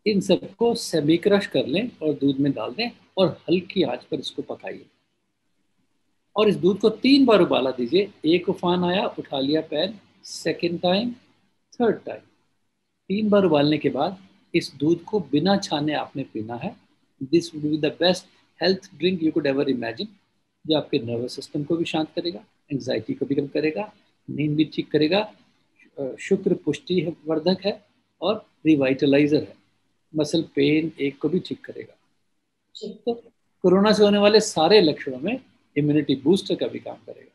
Speaker 2: इन सबको सेमी क्रश कर लें और दूध में डाल दें और हल्की आंच पर इसको पकाइए। और इस दूध को 3 बार उबाला दीजिए। एक उफान आया, उठा लिया pan, second time, third time. 3 बार उबालने के बाद इस दूध को बिना छाने आपने पीना है। This would be the best health drink you could ever imagine, जो आपके नर्वस सिस्टम को भी शांत करेगा, एंग्जाइटी को भी कम करेगा, नींद भी ठीक करेगा, शुक्र पुष्टि वर्धक है और रिवाइटलाइजर है, मसल पेन एक को भी ठीक करेगा।
Speaker 1: जी।
Speaker 2: तो कोरोना से होने वाले सारे लक्षणों में इम्यूनिटी बूस्टर का भी काम करेगा।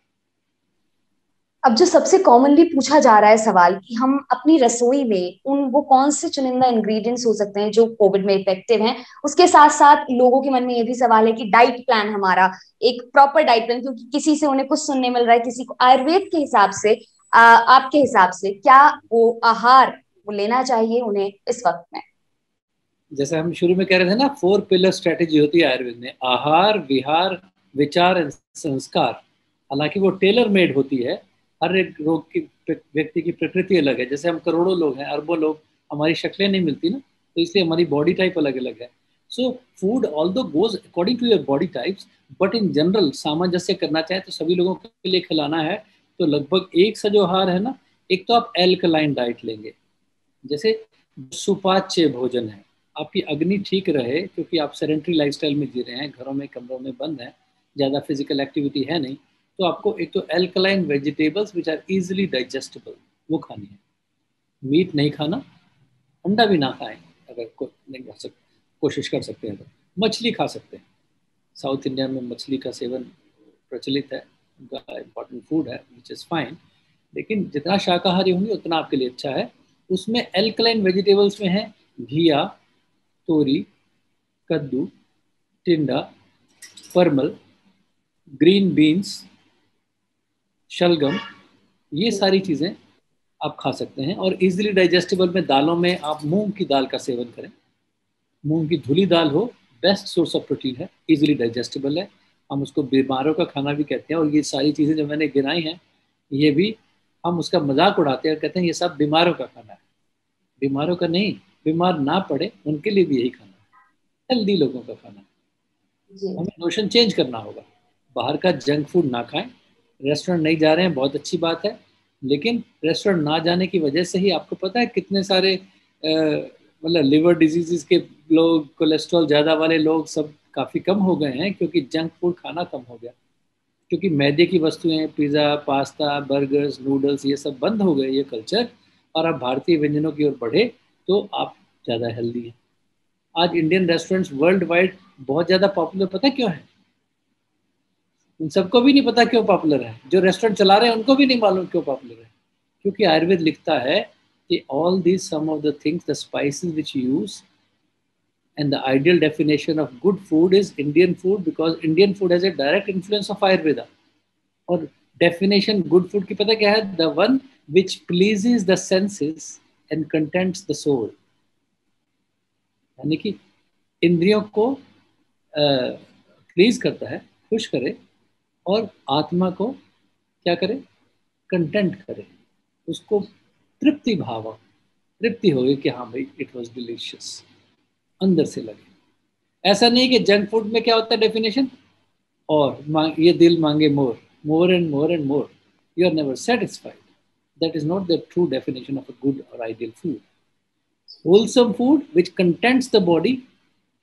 Speaker 1: अब जो सबसे कॉमनली पूछा जा रहा है सवाल, कि हम अपनी रसोई में वो कौन से चुनिंदा इंग्रेडिएंट्स हो सकते हैं जो कोविड में इफेक्टिव हैं, उसके साथ साथ लोगों के मन में ये भी सवाल है कि डाइट प्लान हमारा, एक प्रॉपर डाइट प्लान, क्योंकि किसी से उन्हें कुछ सुनने मिल रहा है, किसी को आयुर्वेद के हिसाब से, आपके हिसाब से क्या वो आहार वो लेना चाहिए उन्हें इस वक्त में?
Speaker 2: जैसे हम शुरू में कह रहे थे ना, 4 पिलर स्ट्रेटेजी होती है आयुर्वेद में, आहार, विहार, विचार एंड संस्कार। हालांकि वो टेलर मेड होती है, हर एक रोग की व्यक्ति की प्रकृति अलग है। जैसे हम करोड़ों लोग हैं, अरबों लोग, हमारी शक्लें नहीं मिलती ना, तो इसलिए हमारी बॉडी टाइप अलग अलग है। So food although goes according to your body types, but in general सामंजस्य करना चाहे तो सभी लोगों के लिए खिलाना है। तो लगभग एक सा जो आहार है ना, एक तो आप एल्कलाइन डाइट लेंगे, जैसे सुपाच्य भोजन है, आपकी अग्नि ठीक रहे, क्योंकि आप सेडेंट्री लाइफस्टाइल में जी रहे हैं, घरों में कमरों में बंद हैं, ज़्यादा फिजिकल एक्टिविटी है नहीं, तो आपको एक तो alkaline vegetables which are easily digestible वो खानी है। मीट नहीं खाना, अंडा भी ना खाएं, अगर नहीं कर सकते, कोशिश कर सकते हैं तो मछली खा सकते हैं। साउथ इंडिया में मछली का सेवन प्रचलित है, उनका इम्पॉर्टेंट फूड है, विच इज़ फाइन। लेकिन जितना शाकाहारी होंगे उतना आपके लिए अच्छा है। उसमें एल्कलाइन वेजिटेबल्स में है घिया, तोरी, कद्दू, टिंडा, परमल, ग्रीन बीन्स, शलगम, ये सारी चीज़ें आप खा सकते हैं। और इजीली डाइजेस्टेबल में दालों में आप मूंग की दाल का सेवन करें। मूंग की धुली दाल हो, बेस्ट सोर्स ऑफ प्रोटीन है, इजीली डाइजेस्टेबल है। हम उसको बीमारों का खाना भी कहते हैं। और ये सारी चीज़ें जो मैंने गिनाई हैं, ये भी हम उसका मजाक उड़ाते हैं और कहते हैं ये सब बीमारों का खाना है। बीमारों का नहीं, बीमार ना पड़े उनके लिए भी यही खाना है, हेल्दी लोगों का खाना है।
Speaker 1: जी
Speaker 2: हमें नोशन चेंज करना होगा, बाहर का जंक फूड ना खाएं। रेस्टोरेंट नहीं जा रहे हैं, बहुत अच्छी बात है, लेकिन रेस्टोरेंट ना जाने की वजह से ही आपको पता है कितने सारे मतलब लिवर डिजीजेस के लोग, कोलेस्ट्रॉल ज़्यादा वाले लोग सब काफ़ी कम हो गए हैं, क्योंकि जंक फूड खाना कम हो गया। क्योंकि मैदे की वस्तुएं, पिज़्ज़ा, पास्ता, बर्गर्स, नूडल्स, ये सब बंद हो गए, ये कल्चर, और आप भारतीय व्यंजनों की ओर बढ़े, तो आप ज़्यादा हेल्दी हैं। आज इंडियन रेस्टोरेंट्स वर्ल्ड वाइड बहुत ज़्यादा पॉपुलर, पता क्यों है? उन सबको भी नहीं पता क्यों पॉपुलर है, जो रेस्टोरेंट चला रहे हैं उनको भी नहीं मालूम क्यों पॉपुलर है। क्योंकि आयुर्वेद लिखता है कि all these some of the things, the spices which use, and the ideal definition of good food is Indian food, because Indian food has a direct influence of Ayurveda. और डेफिनेशन गुड फूड की पता क्या है? The one which pleases the senses and contents the soul. यानी कि इंद्रियों को please करता है, खुश करे, और आत्मा को क्या करे? कंटेंट करे, उसको तृप्ति भाव, तृप्ति होगी कि हाँ भाई इट वाज डिलीशियस, अंदर से लगे। ऐसा नहीं कि जंक फूड में क्या होता है डेफिनेशन, और ये दिल मांगे more, more and more and more, you are never satisfied. That is not the true definition of a good or ideal food. Wholesome food which contents the body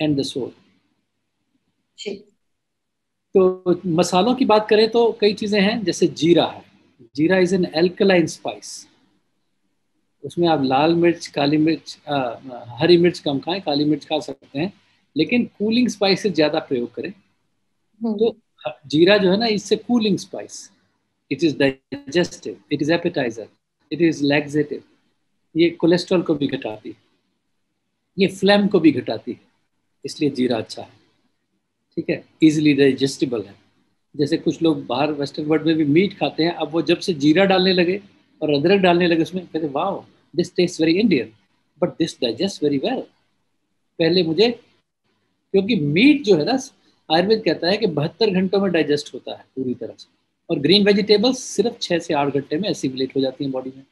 Speaker 2: and the soul. तो मसालों की बात करें तो कई चीजें हैं, जैसे जीरा है। जीरा इज एन एल्कलाइन स्पाइस। उसमें आप लाल मिर्च, काली मिर्च, हरी मिर्च कम खाएं, काली मिर्च खा सकते हैं, लेकिन कूलिंग स्पाइसेस ज्यादा प्रयोग करें। तो जीरा जो है ना, इससे cooling spice, it is digestive, it is appetiser, it is laxative. ये कोलेस्ट्रॉल को भी घटाती है, ये फ्लैम को भी घटाती है, इसलिए जीरा अच्छा है। ठीक है, इजिली डाइजेस्टिबल है। जैसे कुछ लोग बाहर वेस्टर्न वर्ल्ड में भी मीट खाते हैं, अब वो जब से जीरा डालने लगे और अदरक डालने लगे उसमें, कहते wow this taste very Indian but this digest very well. पहले मुझे, क्योंकि मीट जो है ना, आयुर्वेद कहता है कि 72 घंटों में डाइजेस्ट होता है पूरी तरह से, और ग्रीन वेजिटेबल्स सिर्फ 6 से 8 घंटे में एसिमिलेट हो जाती हैं बॉडी में।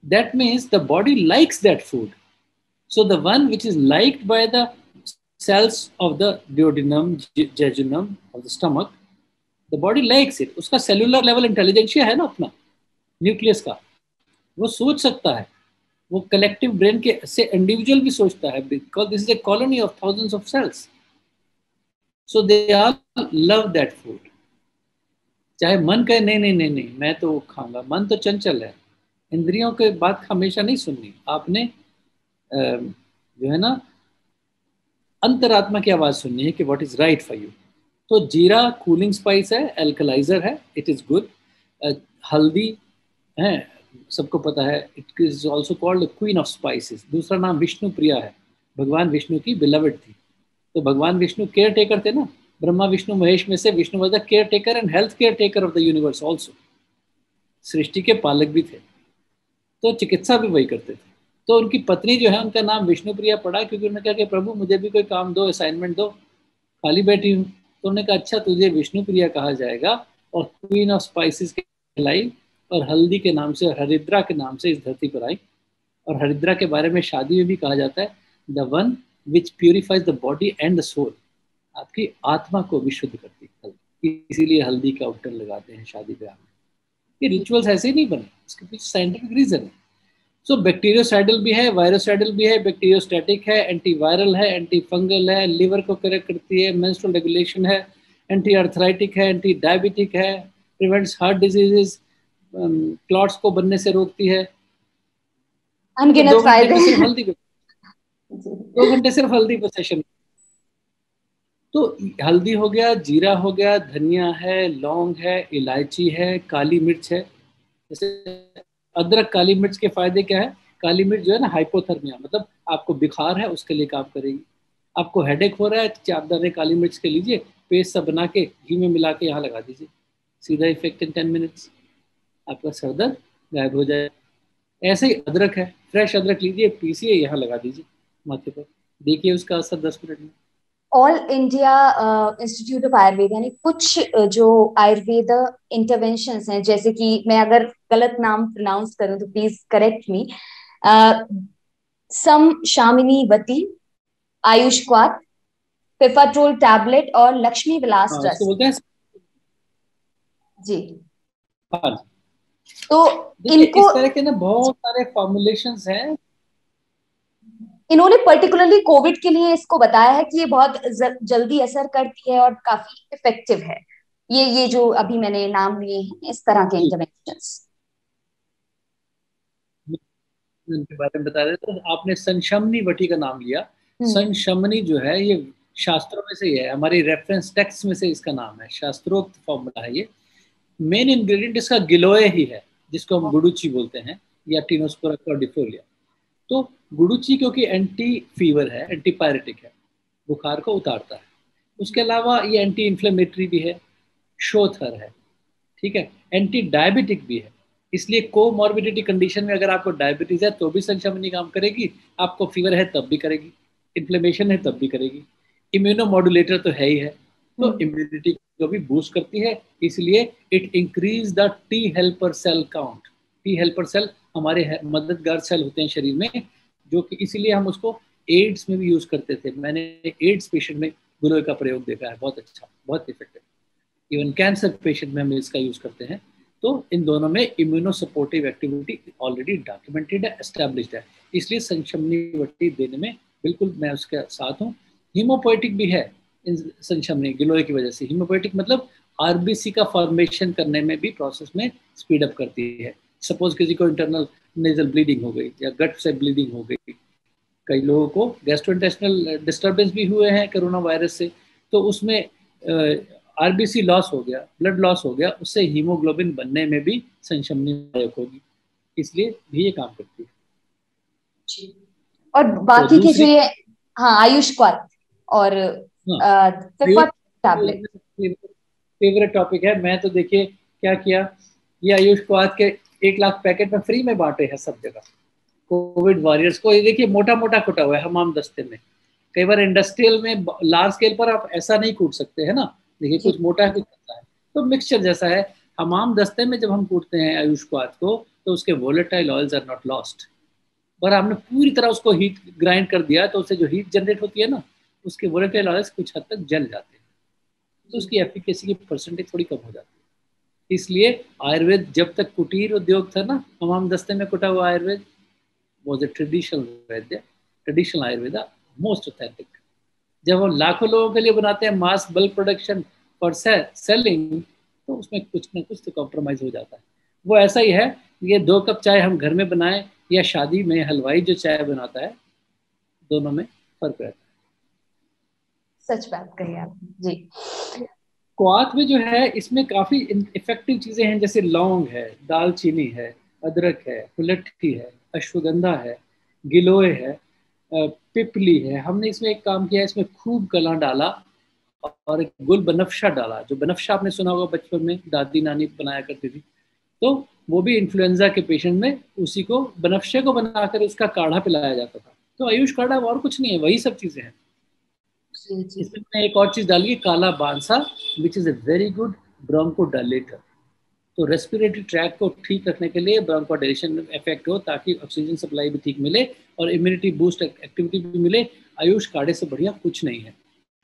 Speaker 2: That means the body likes that food. So the one which is liked by the cells of the duodenum, jejunum of the stomach, the body likes it. उसका cellular level intelligentsia है ना अपना, nucleus का, वो सोच सकता है, वो कलेक्टिव ब्रेन के से इंडिविजुअल भी सोचता है, because this is a colony of thousands of cells, so they all love that food. चाहे मन कहे नहीं नहीं नहीं नहीं मैं तो खाऊंगा, मन तो चंचल है, इंद्रियों के बात हमेशा नहीं सुननी आपने, जो है ना अंतरात्मा की आवाज सुननी है कि what is right for you. तो जीरा कूलिंग स्पाइस है, एल्कलाइजर है, इट इज गुड। हल्दी है, सबको पता है, it is also called queen of spices. दूसरा नाम विष्णु प्रिया है, भगवान विष्णु की बिलवड थी। तो भगवान विष्णु केयर टेकर थे ना, ब्रह्मा विष्णु महेश में से Vishnu was the caretaker and health caretaker of the universe also. सृष्टि के पालक भी थे, तो चिकित्सा भी वही करते थे। तो उनकी पत्नी जो है, उनका नाम विष्णुप्रिया पड़ा, क्योंकि उन्होंने कहा कि प्रभु मुझे भी कोई काम दो, असाइनमेंट दो, खाली बैठी हूँ। तो उन्होंने कहा अच्छा तुझे विष्णुप्रिया कहा जाएगा, और क्वीन ऑफ स्पाइसेस कहलाई, और हल्दी के नाम से और हरिद्रा के नाम से इस धरती पर आई। और हरिद्रा के बारे में शादी में भी कहा जाता है, the one which purifies the body and the soul, आपकी आत्मा को भी शुद्ध करती है। इसीलिए हल्दी का उपटन लगाते हैं शादी ब्याह में। ये रिचुअल्स ऐसे ही नहीं बने, इसके पीछे साइंटिफिक रीजन है। सो बैक्टीरियोसाइडल भी है, वायरोसाइडल भी है, बैक्टीरियोस्टैटिक है, एंटीवायरल है, एंटी फंगल है, लिवर को करेक्ट करती है, मेंस्ट्रुअल रेगुलेशन है, एंटी अर्थराइटिक है, एंटी डायबिटिक है, प्रिवेंट्स हार्ट डिजीजेस, क्लॉट्स को बनने से रोकती है।
Speaker 1: अनगिनत फायदे।
Speaker 2: 2 घंटे सिर्फ हल्दी पर सेशन। तो हल्दी हो गया, जीरा हो गया, धनिया है, लौंग है, इलायची है, काली मिर्च है। जैसे अदरक, काली मिर्च के फायदे क्या है? काली मिर्च जो है ना, हाइपोथर्मिया, मतलब आपको बुखार है उसके लिए काम करेगी। आपको हेडेक हो रहा है, 4 दाने काली मिर्च के लीजिए, पेस्ट सब बना के घी में मिला के यहाँ लगा दीजिए, सीधा इफेक्ट इन 10 मिनट्स, आपका सर दर्द गायब हो जाए। ऐसे ही अदरक है, फ्रेश अदरक लीजिए, पीसिए, यहाँ लगा दीजिए माथे पर, देखिए उसका असर 10 मिनट में।
Speaker 1: All India institute of Ayurveda, यानी कुछ जो आयुर्वेद इंटरवेंशंस हैं, जैसे कि मैं अगर गलत नाम प्रोनाउंस करूं तो प्लीज करेक्ट मी, सम शामिनी वती, आयुष क्वाथ, पिफाट्रोल टैबलेट और लक्ष्मी विलास रस।
Speaker 2: बोलते हैं
Speaker 1: जी।
Speaker 2: हाँ,
Speaker 1: तो
Speaker 2: इनको इस तरह के ना बहुत सारे फॉर्मुलेशंस हैं।
Speaker 1: इन्होंने पर्टिकुलरली कोविड के लिए इसको बताया है कि ये बहुत जल्दी असर करती है और काफी इफेक्टिव है। ये जो अभी मैंने नाम लिए हैं इस तरह के इंटरवेंशंस
Speaker 2: उनके बारे में बता रहे, तो आपने संशमनी वटी का नाम लिया। संशमनी जो है ये शास्त्रों में से ही है, हमारी रेफरेंस टेक्स्ट में से इसका नाम है, शास्त्रोक्त फॉर्मूला है ये। मेन इंग्रेडिएंट इसका गिलोय ही है, जिसको हम गुडुची बोलते हैं, या टिनोस्पोरा कॉर्डिफोलिया। तो गुडुची क्योंकि एंटी फीवर है, एंटीपायरेटिक है, बुखार को उतारता है। उसके अलावा ये एंटी इन्फ्लेमेटरी भी है, शोथर है, ठीक है, एंटी डायबिटिक भी है। इसलिए कोमॉर्बिडिटी कंडीशन में अगर आपको डायबिटीज है तो भी संशमनी काम करेगी, आपको फीवर है तब भी करेगी, इन्फ्लेमेशन है तब भी करेगी। इम्यूनोमॉड्यूलेटर तो है ही है, तो इम्यूनिटी को भी बूस्ट करती है, इसलिए it increase the T helper cell count. T helper cell हमारे मददगार सेल होते हैं शरीर में, जो कि इसीलिए हम उसको एड्स में भी यूज करते थे। मैंने एड्स पेशेंट में गिलोय का प्रयोग देखा है, बहुत अच्छा, बहुत इफेक्टिव। इवन कैंसर पेशेंट में हम इसका यूज करते हैं। तो इन दोनों में immuno supportive activity already documented है, एस्टेब्लिश्ड है, इसलिए संशमनी वटी देने में बिल्कुल मैं उसके साथ हूँ। हीमोपोएटिक भी है इन संशमनी गिलोय की वजह से। हीमोपोएटिक मतलब आरबीसी का फॉर्मेशन करने में भी प्रोसेस में स्पीड अप करती है। सपोज किसी को इंटरनल नेजल ब्लीडिंग हो गई या गट से ब्लीडिंग हो गई, कई लोगों को गैस्ट्रोइंटेस्टिनल डिस्टर्बेंस भी हुए हैं कोरोना वायरस से, तो उसमें आरबीसी लॉस हो गया, ब्लड लॉस हो गया, उससे हीमोग्लोबिन बनने में भी संशमनी सहायक होगी, इसलिए भी ये काम करती है।
Speaker 1: और बाकी तो के जो ये हाँ आयुष क्वाथ और टैबलेट
Speaker 2: फेवरेट टॉपिक है। मैं तो देखिए क्या किया, ये आयुष क्वाथ के 1 लाख पैकेट में फ्री में बांटे हैं सब जगह कोविड वॉरियर्स को। ये देखिए मोटा मोटा कुटा हुआ है हमाम दस्ते में। कई बार इंडस्ट्रियल में लार्ज स्केल पर आप ऐसा नहीं कूट सकते है ना, देखिए कुछ मोटा है कुछ पतला है, तो मिक्सचर जैसा है। हमाम दस्ते में जब हम कूटते हैं आयुष क्वाथ को तो उसके volatile oils are not lost, पर आपने पूरी तरह उसको हीट ग्राइंड कर दिया तो उससे जो हीट जनरेट होती है ना, उसके वोलेटाइल ऑयल्स कुछ हद तक जल जाते हैं, तो उसकी एफिकेसी की परसेंटेज थोड़ी कम हो जाती है। इसलिए आयुर्वेद जब तक कुटीर उद्योग था ना, हमाम दस्ते में कुटा हुआ Ayurveda was a traditional Vaidya, traditional Ayurveda, most authentic. जब हम लाखों लोगों के लिए बनाते हैं मास बल्क प्रोडक्शन फॉर सेलिंग, तो उसमें कुछ ना कुछ तो कॉम्प्रोमाइज हो जाता है। वो ऐसा ही है, ये 2 कप चाय हम घर में बनाएं या शादी में हलवाई जो चाय बनाता है, दोनों में फर्क रहता है।
Speaker 1: सच बात कही आपने जी।
Speaker 2: क्वाथ में जो है इसमें काफी इफेक्टिव चीजें हैं, जैसे लौंग है, दालचीनी है, अदरक है, कुलट्टी है, अश्वगंधा है, गिलोय है, पिपली है। हमने इसमें एक काम किया, इसमें खूब कला डाला और एक गुल बनफशा डाला। जो बनफशा आपने सुना होगा बचपन में दादी नानी बनाया करती थी, तो वो भी इन्फ्लुएंजा के पेशेंट में उसी को बनफशे को बनाकर उसका काढ़ा पिलाया जाता था। तो आयुष काढ़ा और कुछ नहीं है, वही सब चीजें हैं। इसमें एक और चीज डालिए, काला Bansa, which is a very good bronchodilator. तो रेस्पिरेटरी ट्रैक को ठीक रखने के लिए ब्रोंकोडायलेशन में इफेक्ट हो, ताकि ऑक्सीजन सप्लाई भी ठीक मिले और इम्यूनिटी बूस्ट एक्टिविटी भी मिले। आयुष काढ़े से बढ़िया कुछ नहीं है।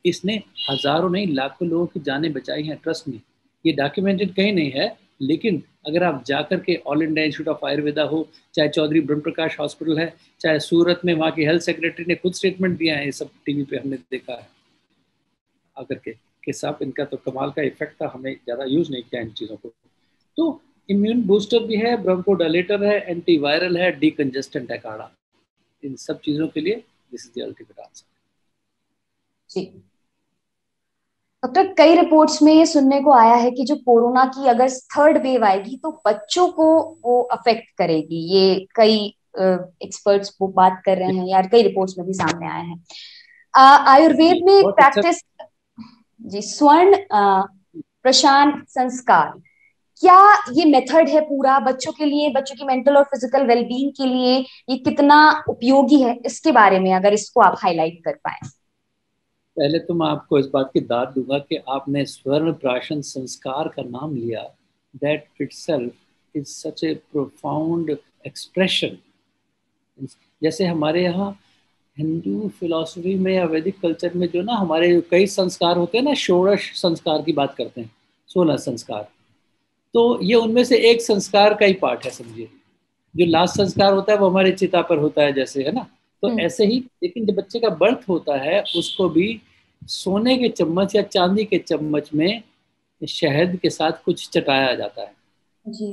Speaker 2: इसने हजारों नहीं लाखों लोगों की जानें बचाई हैं, ट्रस्ट मी। ये डॉक्यूमेंटेड कहीं नहीं है, लेकिन अगर आप जाकर के all India institute of Ayurveda हो, चाहे चौधरी ब्रह्म प्रकाश हॉस्पिटल है, चाहे सूरत में वहाँ की हेल्थ सेक्रेटरी ने खुद स्टेटमेंट दिया है, ये सब टीवी पे हमने देखा है आकर के साहब इनका तो कमाल का इफेक्ट था, हमें ज़्यादा यूज नहीं किया इन चीज़ों को। तो इम्यून बूस्टर भी है, ब्रोंकोडायलेटर है, एंटीवायरल है, डीकंजेस्टेंट है काढ़ा। इन सब चीज़ों के लिए this is the ultimate answer.
Speaker 1: जी डॉक्टर, कई रिपोर्ट्स में ये सुनने को आया है कि जो कोरोना की अगर 3rd वेव आएगी तो बच्चों को वो अफेक्ट करेगी। ये कई एक्सपर्ट्स वो बात कर रहे हैं यार, कई रिपोर्ट्स में भी सामने आए हैं। आयुर्वेद में प्रैक्टिस जी स्वर्ण प्रशान संस्कार, क्या ये मेथड है पूरा बच्चों के लिए, बच्चों की मेंटल और फिजिकल वेलबींग के लिए ये कितना उपयोगी है, इसके बारे में अगर इसको आप हाईलाइट कर पाए।
Speaker 2: पहले तो मैं आपको इस बात की दाद दूंगा कि आपने स्वर्ण प्राशन संस्कार का नाम लिया। That itself is such A profound expression. जैसे हमारे यहाँ हिंदू फिलॉसफी में या वैदिक कल्चर में जो ना हमारे कई संस्कार होते हैं ना, षोडश संस्कार की बात करते हैं, 16 संस्कार, तो ये उनमें से एक संस्कार का ही पार्ट है समझिए। जो लास्ट संस्कार होता है वो हमारे चिता पर होता है जैसे, है ना, तो ऐसे ही। लेकिन जब बच्चे का बर्थ होता है उसको भी सोने के चम्मच या चांदी के चम्मच में शहद के साथ कुछ चटाया जाता है जी।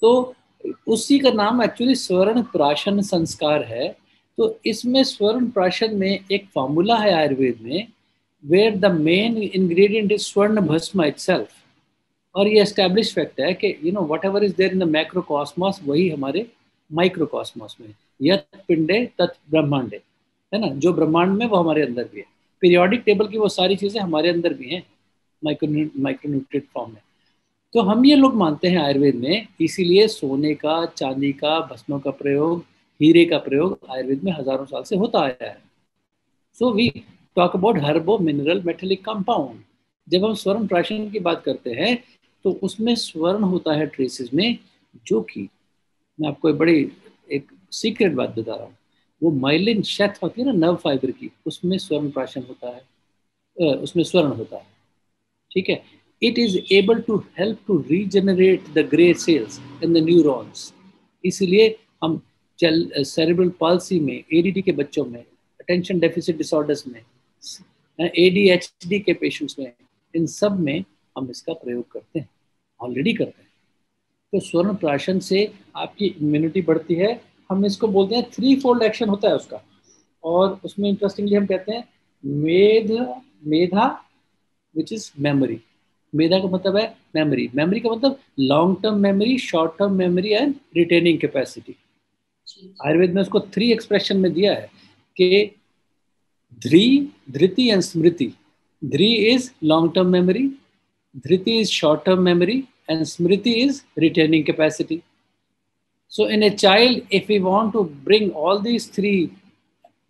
Speaker 2: तो उसी का नाम एक्चुअली स्वर्ण प्राशन संस्कार है। तो इसमें स्वर्ण प्राशन में एक फॉर्मूला है आयुर्वेद में, where the main ingredient is स्वर्ण भस्म इटसेल्फ। और ये एस्टैब्लिश फैक्ट है कि you know whatever is there in the macrocosmos वही हमारे माइक्रोकॉस्मॉस में, यत पिंडे तत् ब्रह्मांडे, है ना, जो ब्रह्मांड में वो हमारे अंदर भी है। पीरियोडिक टेबल की वो सारी चीज़ें हमारे अंदर भी हैं माइक्रोन्यूट्रिएंट फॉर्म में। तो हम ये लोग मानते हैं आयुर्वेद में, इसीलिए सोने का, चांदी का, भस्मों का प्रयोग, हीरे का प्रयोग आयुर्वेद में हजारों साल से होता आया है। So we talk about herbo mineral metallic compound. जब हम स्वर्ण प्राशन की बात करते हैं तो उसमें स्वर्ण होता है ट्रेसेस में, जो कि मैं आपको एक सीक्रेट बात बता रहा हूँ। वो माइलिन शेथ होती है ना नर्व फाइबर की, उसमें स्वर्ण प्राशन होता है, उसमें स्वर्ण होता है, ठीक है। It is able to help to regenerate the grey cells in the neurons. इसलिए हम सेरेब्रल पाल्सी में, एडीडी के बच्चों में, अटेंशन डेफिसिट डिसऑर्डर्स में, एडीएचडी के पेशेंट्स में, इन सब में हम इसका प्रयोग करते हैं, ऑलरेडी करते हैं। तो स्वर्ण प्राशन से आपकी इम्यूनिटी बढ़ती है। हम इसको बोलते हैं 3-fold एक्शन होता है उसका। और उसमें इंटरेस्टिंगली हम कहते हैं मेधा विच इज मेमोरी। मेधा का मतलब है मेमोरी, मेमोरी का मतलब long term memory, short term memory and retaining capacity. Ayurveda में उसको 3 एक्सप्रेशन में दिया है कि ध्री, धृति एंड स्मृति। ध्री is long term memory, dhriti is short term memory, and smriti is retaining capacity. So in a child, if we want to bring all these 3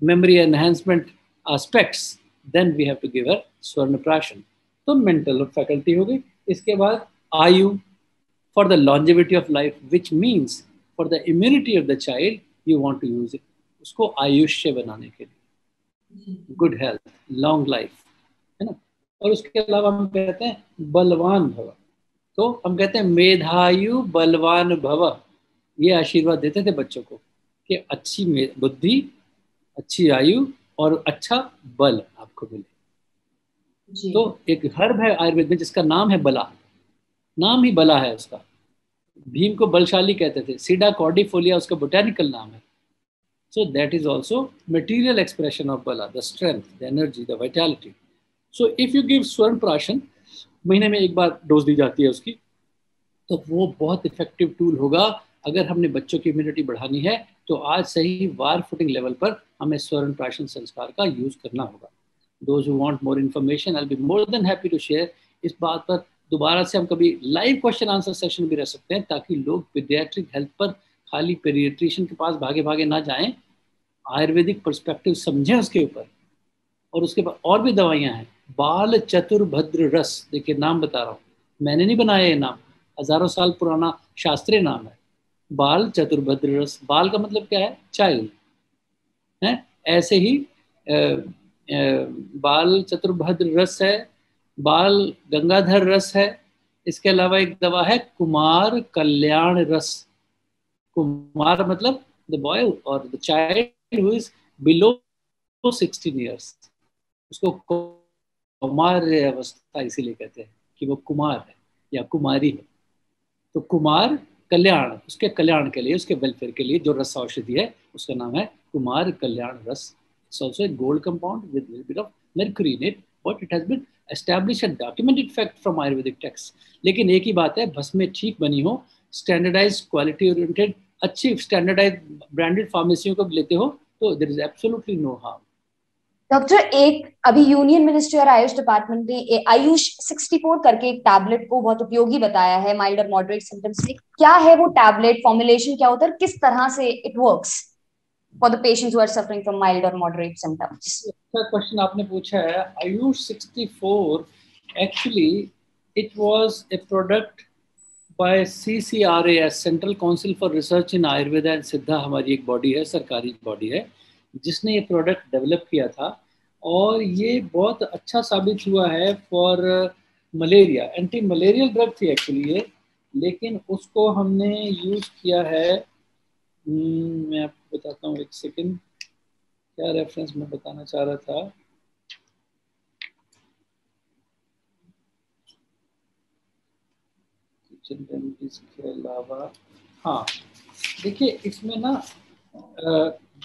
Speaker 2: memory enhancement aspects, then we have to give her swarna prashan. तो mental faculty हो गई। इसके बाद आयु, for the longevity of life, which means for the immunity of the child, you want to use it, उसको आयुष्य बनाने के लिए, good health, long life, है ना। और उसके अलावा हम कहते हैं बलवान भव। तो हम कहते हैं मेधायु बलवान भव, ये आशीर्वाद देते थे बच्चों को कि अच्छी बुद्धि, अच्छी आयु और अच्छा बल आपको मिले। तो एक हर्ब है आयुर्वेद में जिसका नाम है बला, नाम ही बला है उसका। भीम को बलशाली कहते थे, सीडा कॉर्डिफोलिया उसका बोटेनिकल नाम है। So that is also material expression of बला, the strength, the energy, the vitality. So if you give स्वर्ण प्राशन, महीने में एक बार डोज दी जाती है उसकी, तो वो बहुत इफेक्टिव टूल होगा। अगर हमने बच्चों की इम्यूनिटी बढ़ानी है तो आज से ही वार फुटिंग लेवल पर हमें स्वर्ण प्राशन संस्कार का यूज करना होगा। Those who want more information, I will be more than happy to share. इस बात पर दोबारा से हम कभी लाइव क्वेश्चन आंसर सेशन भी रह सकते हैं, ताकि लोग पीडियाट्रिक हेल्थ पर खाली पीडियाट्रिशियन के पास भागे भागे ना जाएं, आयुर्वेदिक पर्सपेक्टिव समझें उसके ऊपर। और उसके बाद और भी दवाइयाँ हैं, बाल चतुर्भद्र रस, देखिए नाम बता रहा हूँ, मैंने नहीं बनाया ये नाम, हजारों साल पुराना शास्त्रीय नाम है, बाल चतुर्भद्र रस। बाल का मतलब क्या है? चाइल्ड है। ऐसे ही बाल चतुर्भद्र रस है, बाल गंगाधर रस है। इसके अलावा एक दवा है कुमार कल्याण रस। कुमार मतलब द बॉय और the child who is below 16 years, उसको कुमार अवस्था इसीलिए कहते हैं कि वो कुमार है या कुमारी है। तो कुमार कल्याण, उसके कल्याण के लिए, उसके वेलफेयर के लिए जो रस औषधि है उसका नाम है Kumar Kalyan Ras. It's also a gold compound with little bit of mercury in it, but it has been established and documented fact from Ayurvedic text. लेकिन एक ही बात है, भस्में ठीक बनी हो, स्टैंडर्डाइज्ड, क्वालिटी ओरिएंटेड, अच्छी स्टैंडर्डाइज्ड ब्रांडेड फार्मेसियों को लेते हो, तो there is absolutely no harm.
Speaker 1: Doctor, एक अभी यूनियन मिनिस्ट्री और आयुष डिपार्टमेंट ने आयुष 64 करके एक टैबलेट को बहुत उपयोगी बताया है माइल्ड और मॉडरेट सिम्टम्स में। क्या है वो टैबलेट, फॉर्मुलेशन क्या होता है, किस तरह से it works for the patients who are suffering from mild और मॉडरेट सिम्टम्स?
Speaker 2: अच्छा क्वेश्चन आपने पूछा है। AYUSH 64 actually it was a product by CCRAS, central council for research in Ayurveda and Siddha. हमारी एक बॉडी है, सरकारी बॉडी है, जिसने ये प्रोडक्ट डेवलप किया था। और ये बहुत अच्छा साबित हुआ है for malaria, anti malarial drug थी एक्चुअली ये, लेकिन उसको हमने यूज किया है। मैं आपको बताता हूँ, एक सेकेंड, क्या रेफरेंस मैं बताना चाह रहा था। किचन रेमेडीज के अलावा, हाँ देखिए इसमें ना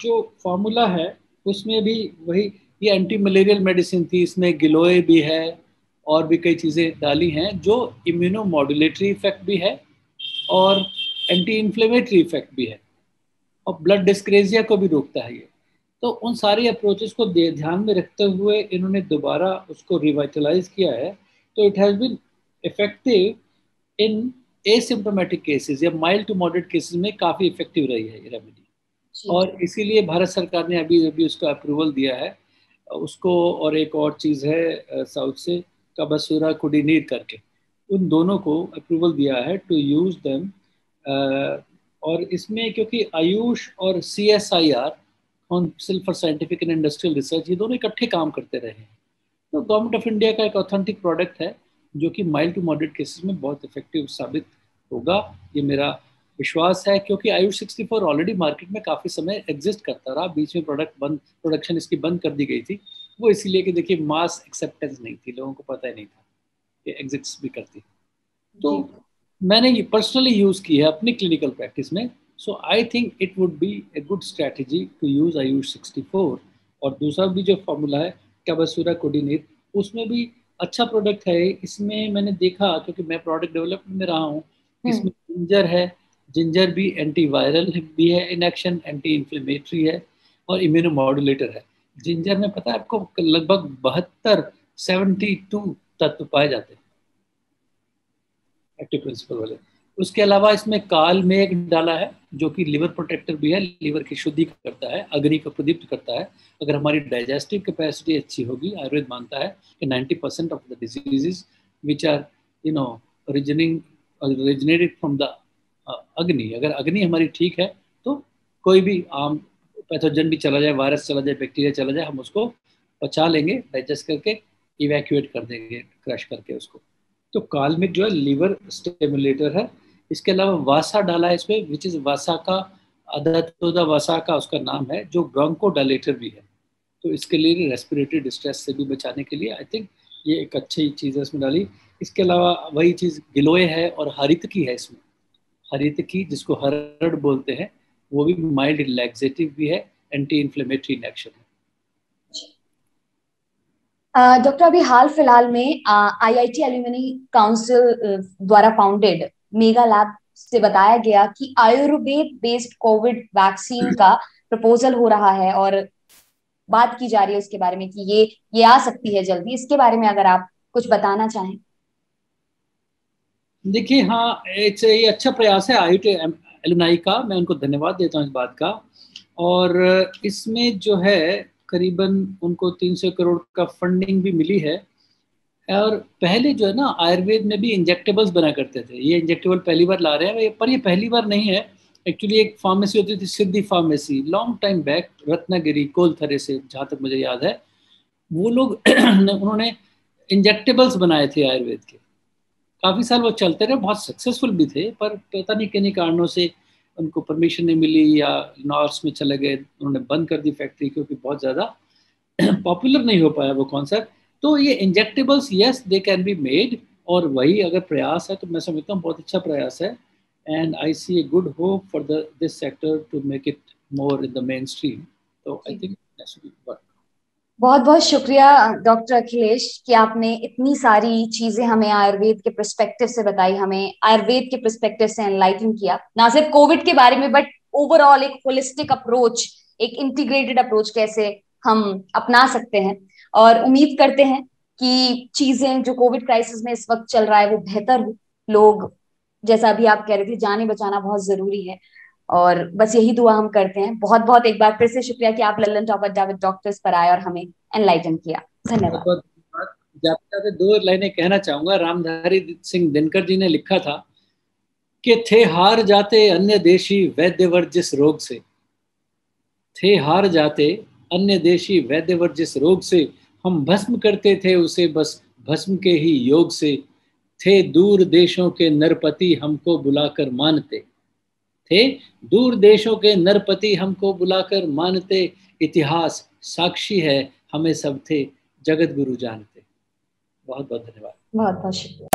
Speaker 2: जो फॉर्मूला है उसमें भी वही, ये एंटी मलेरियल मेडिसिन थी, इसमें गिलोय भी है और भी कई चीज़ें डाली हैं जो इम्यूनो मॉड्यूलेटरी इफेक्ट भी है और एंटी इन्फ्लेमेटरी इफेक्ट भी है और ब्लड डिस्क्रेजिया को भी रोकता है ये। तो उन सारी अप्रोचेस को ध्यान में रखते हुए इन्होंने दोबारा उसको रिवाइटलाइज किया है। तो it has been effective in asymptomatic cases या माइल्ड टू मॉडरेट केसेस में काफ़ी इफेक्टिव रही है ये रेमेडी। और इसीलिए भारत सरकार ने अभी अभी उसका अप्रूवल दिया है उसको। और एक और चीज़ है साउथ से, कबसूरा कुडीनीर करके, उन दोनों को अप्रूवल दिया है टू यूज देम और इसमें क्योंकि आयुष और CSIR, council for scientific and industrial research, ये दोनों इकट्ठे काम करते रहे हैं। तो गवर्नमेंट ऑफ इंडिया का एक ऑथेंटिक प्रोडक्ट है जो कि माइल्ड टू मॉडरेट केसेस में बहुत इफेक्टिव साबित होगा, ये मेरा विश्वास है। क्योंकि आयुष 64 ऑलरेडी मार्केट में काफ़ी समय एग्जिस्ट करता रहा, बीच में प्रोडक्शन इसकी बंद कर दी गई थी, वो इसीलिए कि देखिए मास एक्सेप्टेंस नहीं थी, लोगों को पता ही नहीं था कि एग्जिस्ट भी करती। तो मैंने ये पर्सनली यूज़ की है अपनी क्लिनिकल प्रैक्टिस में। So I think it would be a good strategy to use AYUSH 64। और दूसरा भी जो फॉर्मूला है कैबासूरा कोडिनेट, उसमें भी अच्छा प्रोडक्ट है। इसमें मैंने देखा, क्योंकि मैं प्रोडक्ट डेवलपमेंट में रहा हूँ, इसमें जिंजर है। जिंजर भी एंटीवायरल भी है इन एक्शन, एंटी इन्फ्लेमेटरी है और इम्यूनोमॉड्यूलेटर है। जिंजर में पता है आपको लगभग 72 तत्व पाए जाते हैं एक्टिव प्रिंसिपल वाले। उसके अलावा इसमें काल मेघ डाला है जो कि लिवर प्रोटेक्टर भी है, लिवर की शुद्धि करता है, अग्नि को प्रदीप्त करता है। अगर हमारी डाइजेस्टिव कैपेसिटी अच्छी होगी, आयुर्वेद मानता है कि 90% of the diseases which are originated from the agni, अगर अग्नि हमारी ठीक है तो कोई भी आम पैथोजन भी चला जाए, वायरस चला जाए, बैक्टीरिया चला जाए, हम उसको पचा लेंगे, डाइजेस्ट करके इवैक्यूएट कर देंगे, क्रश करके उसको। तो कालमिक जो है लिवर स्टिमुलेटर है। इसके अलावा वासा डाला है इसमें, विच इज वासा का अदतोदा वासा का उसका नाम है, जो ब्रोंको डायलेटर भी है। तो इसके लिए रेस्पिरेटरी डिस्ट्रेस से भी बचाने के लिए आई थिंक ये एक अच्छी चीज़ है इसमें डाली। इसके अलावा वही चीज़ गिलोय है और हरितकी है इसमें। हरितकी जिसको हरड़ बोलते हैं, वो भी माइल्ड लैक्सेटिव भी है, एंटी इन्फ्लेमेटरी इन एक्शन है।
Speaker 1: डॉक्टर, अभी हाल फिलहाल में IIT एल्यूमिनी काउंसिल द्वारा फाउंडेड मेगा लैब से बताया गया कि आयुर्वेद बेस्ड कोविड वैक्सीन का प्रपोजल हो रहा है और बात की जा रही है उसके बारे में कि ये आ सकती है जल्दी। इसके बारे में अगर आप कुछ बताना चाहें।
Speaker 2: देखिए, हाँ, ये अच्छा प्रयास है IIT एलुमनाई का, मैं उनको धन्यवाद देता हूँ इस बात का। और इसमें जो है करीबन उनको 300 करोड़ का फंडिंग भी मिली है। और पहले जो है ना, आयुर्वेद में भी इंजेक्टेबल्स बना करते थे। ये इंजेक्टेबल पहली बार ला रहे हैं, पर ये पहली बार नहीं है। एक्चुअली एक फार्मेसी होती थी Siddhi pharmacy, long time back, Ratnagiri Kolthare से, जहाँ तक मुझे याद है, वो लोग उन्होंने इंजेक्टेबल्स बनाए थे आयुर्वेद के। काफ़ी साल वो चलते रहे, बहुत सक्सेसफुल भी थे, पर पता नहीं किन्हीं कारणों से उनको परमिशन नहीं मिली या नॉर्थ में चले गए, उन्होंने बंद कर दी फैक्ट्री, क्योंकि बहुत ज़्यादा पॉपुलर नहीं हो पाया वो कॉन्सेप्ट। तो ये injectables, yes they can be made, और वही अगर प्रयास है तो मैं समझता हूँ बहुत अच्छा प्रयास है। And I see a good hope for this sector to make it more in the mainstream. तो आई थिंक
Speaker 1: बहुत बहुत शुक्रिया डॉक्टर अखिलेश कि आपने इतनी सारी चीजें हमें आयुर्वेद के पर्सपेक्टिव से बताई, हमें आयुर्वेद के पर्सपेक्टिव से एनलाइटन किया, ना सिर्फ कोविड के बारे में बट ओवरऑल एक होलिस्टिक अप्रोच, एक इंटीग्रेटेड अप्रोच कैसे हम अपना सकते हैं। और उम्मीद करते हैं कि चीजें जो कोविड क्राइसिस में इस वक्त चल रहा है वो बेहतर हो। लोग, जैसा अभी आप कह रहे थे, जानें बचाना बहुत जरूरी है और बस यही दुआ हम करते हैं। बहुत बहुत एक बार फिर से शुक्रिया कि आप लल्लन टॉप अड्डा विद डॉक्टर्स पर आए और हमें एनलाइटन किया।
Speaker 2: बहुत
Speaker 1: धन्यवाद।
Speaker 2: बहुत धन्यवाद। जाते जाते दो लाइनें कहना चाहूंगा। रामधारी सिंह दिनकर जी ने लिखा था कि थे हार जाते अन्य देशी वैद्य वर्जिस रोग से, थे हार जाते अन्य देशी वैद्य वर्जिस रोग से, हम भस्म करते थे उसे बस भस्म के ही योग से, थे दूर देशों के नरपति हमको बुलाकर मानते, थे दूर देशों के नरपति हमको बुलाकर मानते, इतिहास साक्षी है हमें सब थे जगत गुरु जानते। बहुत बहुत धन्यवाद।
Speaker 1: बहुत बहुत शुक्रिया।